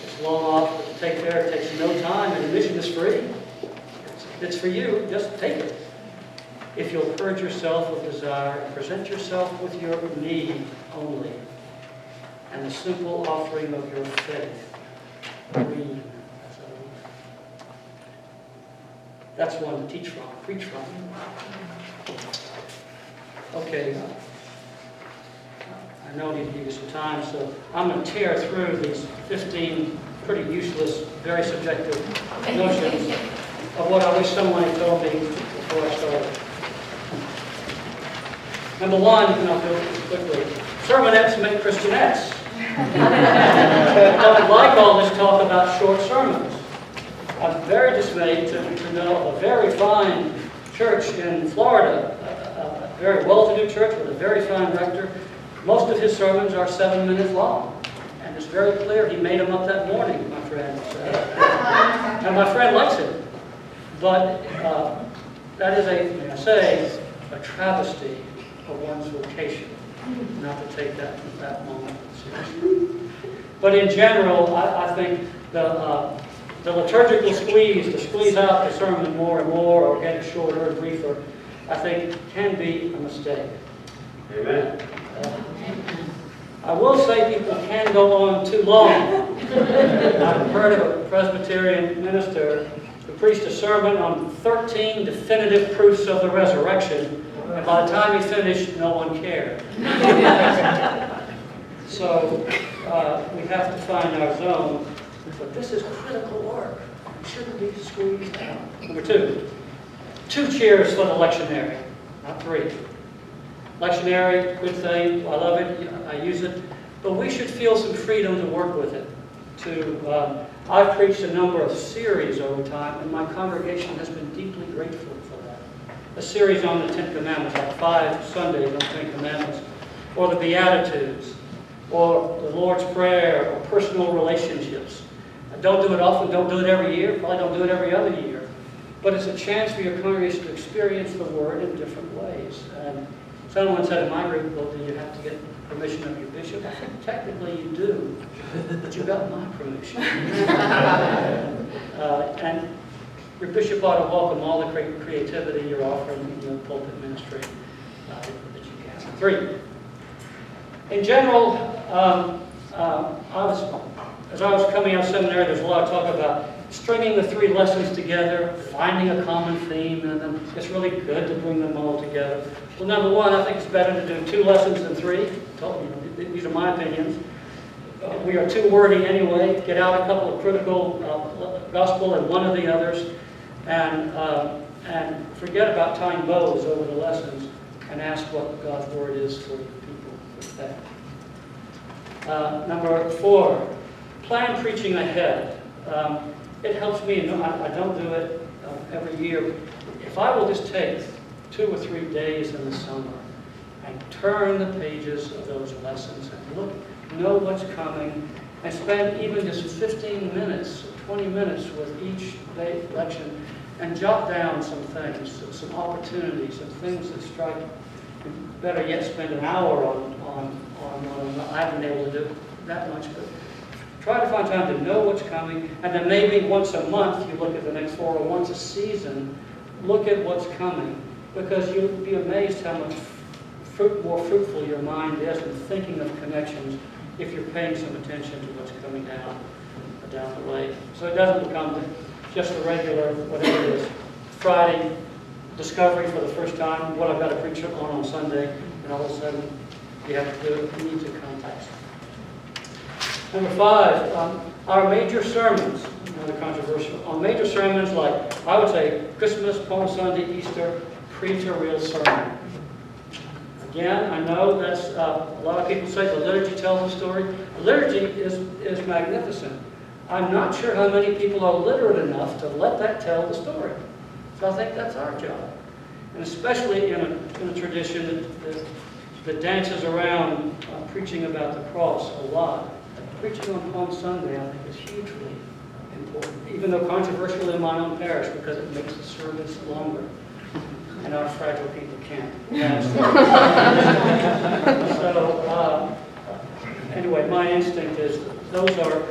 Speaker 2: It's long off, but to take there it takes no time, and admission is free. It's for you, just take it. If you'll purge yourself with desire and present yourself with your need only, and the simple offering of your faith, green as a leaf. That's one to teach from, preach from. Okay, I know I need to give you some time, so I'm going to tear through these 15 pretty useless, very subjective notions of what I wish someone had told me before I started. Number one, and I'll go quickly, sermonettes make Christianettes. I don't like all this talk about short sermons. I'm very dismayed to know of a very fine church in Florida, a very well-to-do church with a very fine rector. Most of his sermons are 7 minutes long. And it's very clear he made them up that morning, my friend. And my friend likes it. But that is a travesty of one's vocation, not to take that moment seriously. But in general, I think the liturgical squeeze, to squeeze out the sermon more and more or get it shorter and briefer, I think can be a mistake.
Speaker 1: Amen.
Speaker 2: I will say people can go on too long. I've heard of a Presbyterian minister who preached a sermon on 13 definitive proofs of the resurrection, and by the time he finished, no one cared. So we have to find our zone, but this is critical work. It shouldn't be squeezed out. Number two cheers for the lectionary, not 3. Lectionary, good thing, I love it, I use it, but we should feel some freedom to work with it. I've preached a number of series over time, and my congregation has been deeply grateful for that. A series on the 10 Commandments, like 5 Sundays on 10 Commandments, or the Beatitudes, or the Lord's Prayer, or personal relationships. Don't do it often, don't do it every year, probably don't do it every other year. But it's a chance for your congregation to experience the Word in different ways. And someone said in my group, well, do you have to get permission of your bishop? I think technically you do, but you got my permission. And Your bishop ought to welcome all the creativity you're offering in the pulpit ministry that you can. 3. In general, as I was coming out of seminary, there's a lot of talk about stringing the 3 lessons together, finding a common theme, and then it's really good to bring them all together. Well, number 1, I think it's better to do 2 lessons than 3. These are my opinions. We are too wordy anyway. Get out a couple of critical gospel and one of the others, and forget about tying bows over the lessons, and ask what God's word is for people with that. Number 4, plan preaching ahead. It helps me. I don't do it every year. If I will just take 2 or 3 days in the summer and turn the pages of those lessons and know what's coming, and spend even just 15 minutes, 20 minutes with each day lection, and jot down some things, some opportunities, some things that strike. Better yet, spend an hour on one. I haven't been able to do that much, but try to find time to know what's coming, and then maybe once a month you look at the next 4, or once a season, look at what's coming, because you'll be amazed how much more fruitful your mind is in thinking of connections if you're paying some attention to what's coming down the way. So it doesn't become just a regular, whatever it is, Friday discovery for the first time, what I've got to preach on Sunday, and all of a sudden you have to do it. You need to context. Number 5, our major sermons, another controversial. On major sermons like, I would say, Christmas, Palm Sunday, Easter, preach a real sermon. Again, I know that's, a lot of people say the liturgy tells the story. The liturgy is magnificent. I'm not sure how many people are literate enough to let that tell the story. So I think that's our job. And especially in a tradition that dances around preaching about the cross a lot. Preaching on Palm Sunday, I think, is hugely important, even though controversial in my own parish, because it makes the service longer. And our fragile people can't. So, anyway, my instinct is those are,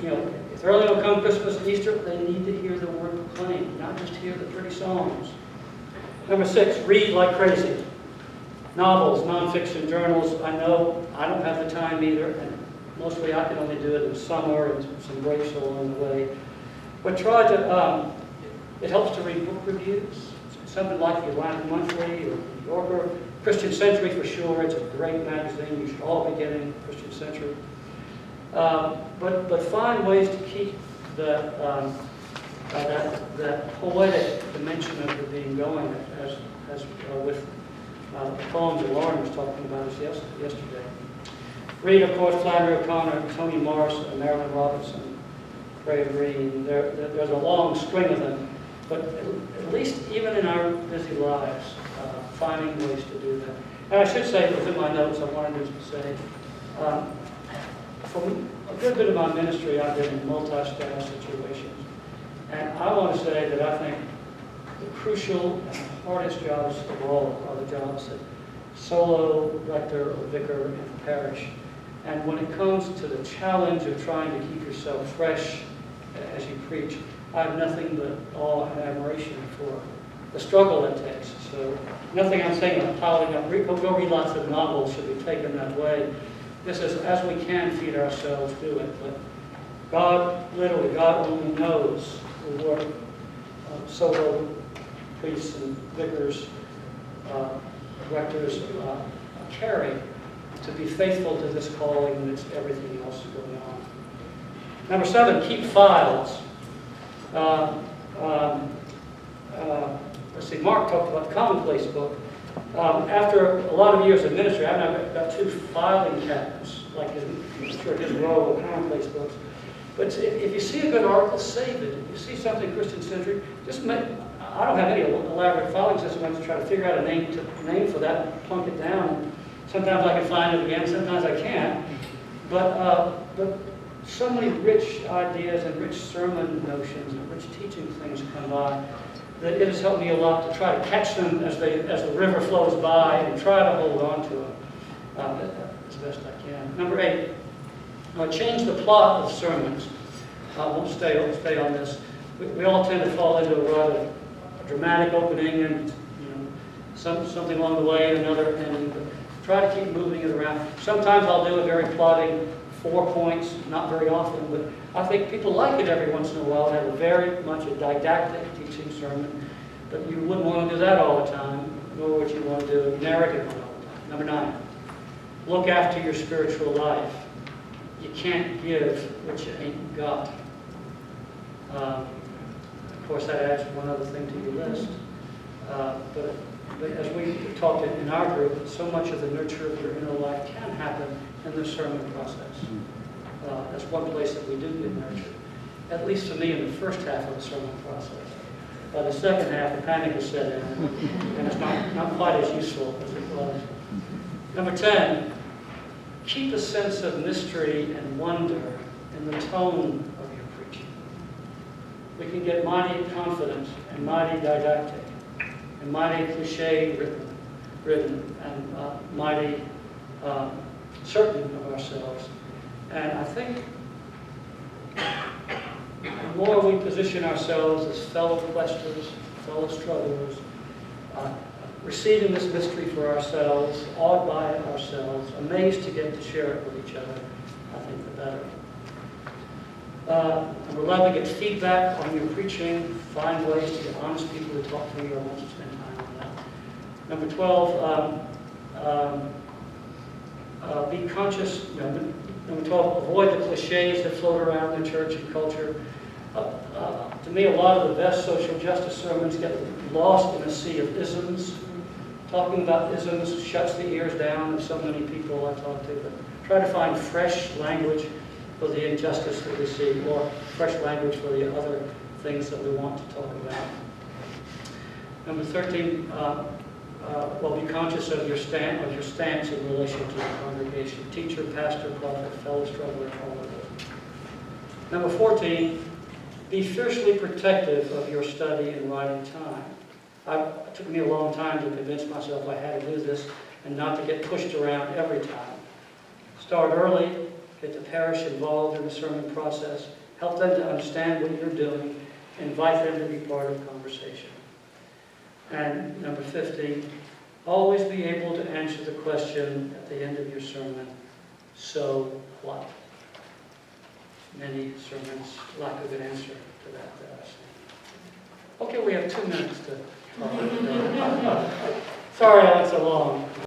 Speaker 2: if they're only going to come Christmas and Easter, they need to hear the word proclaimed, not just hear the pretty songs. Number 6, read like crazy. Novels, nonfiction, journals. I know I don't have the time either, and mostly I can only do it in summer and some breaks along the way. But try to, it helps to read book reviews. Something like the Atlantic Monthly or the New Yorker. Christian Century for sure. It's a great magazine. You should all be getting Christian Century. But find ways to keep that poetic dimension of your being going, as with the poems that Lauren was talking about us yesterday. Read, of course, Flannery O'Connor, Toni Morris, Marilyn Robinson, Graham Greene. There's a long string of them. But at least even in our busy lives, finding ways to do that. And I should say, within my notes, I wanted to say, for a good bit of my ministry, I've been in multi-staff situations. And I want to say that I think the crucial and hardest jobs of all are the jobs that solo rector or vicar in the parish. And when it comes to the challenge of trying to keep yourself fresh as you preach, I have nothing but awe and admiration for the struggle it takes. So nothing I'm saying about piling up. Go read lots of novels should be taken that way. This is, as we can feed ourselves, do it. But God only knows the work solo priests and vicars, rectors carry to be faithful to this calling amidst everything else going on. Number 7, keep files. Let's see, Mark talked about the Commonplace book. After a lot of years of ministry, I've now got 2 filing cabinets, like his row of Commonplace books. But if you see a good article, save it. If you see something Christian-centric, just make. I don't have any elaborate filing system. I just try to figure out a name for that and plunk it down. Sometimes I can find it again, sometimes I can't. But so many rich ideas and rich sermon notions and rich teaching things come by that it has helped me a lot to try to catch them as the river flows by and try to hold on to them as best I can. Number 8, change the plot of sermons. We'll stay on this. we all tend to fall into a rather dramatic opening and, something along the way and another ending, but try to keep moving it around. Sometimes I'll do a very plodding 4 points, not very often, but I think people like it every once in a while, have very much a didactic teaching sermon, but you wouldn't want to do that all the time, nor would you want to do a narrative one all the time. Number 9, look after your spiritual life. You can't give what you ain't got. Of course, that adds one other thing to your list. But as we talked in our group, so much of the nurture of your inner life can happen in the sermon process. That's one place that we do get nurtured. At least for me, in the first half of the sermon process. By the second half, the panic is set in, and it's not quite as useful as it was. Number 10, keep a sense of mystery and wonder in the tone of your preaching. We can get mighty confident and mighty didactic and mighty cliche-ridden and mighty certain of ourselves. And I think the more we position ourselves as fellow questers, fellow strugglers, receiving this mystery for ourselves, awed by it ourselves, amazed to get to share it with each other, I think the better. Number 11, get feedback on your preaching. Find ways to get honest people to talk to you. I want to spend time on that. Number 12, be conscious. Number 12, avoid the cliches that float around the church and culture. To me, a lot of the best social justice sermons get lost in a sea of isms. Talking about isms shuts the ears down of so many people I talk to. But try to find fresh language for the injustice that we see, or fresh language for the other things that we want to talk about. Number 13, be conscious of your stance in relation to the congregation. Teacher, pastor, prophet, fellow struggler, all of those. Number 14, be fiercely protective of your study and writing time. It took me a long time to convince myself I had to do this and not to get pushed around every time. Start early, get the parish involved in the sermon process, help them to understand what you're doing, invite them to be part of the conversation. And number 15, always be able to answer the question at the end of your sermon, so what? Many sermons lack a good answer to that I've seen. Okay, we have 2 minutes to talk. Sorry I went so long.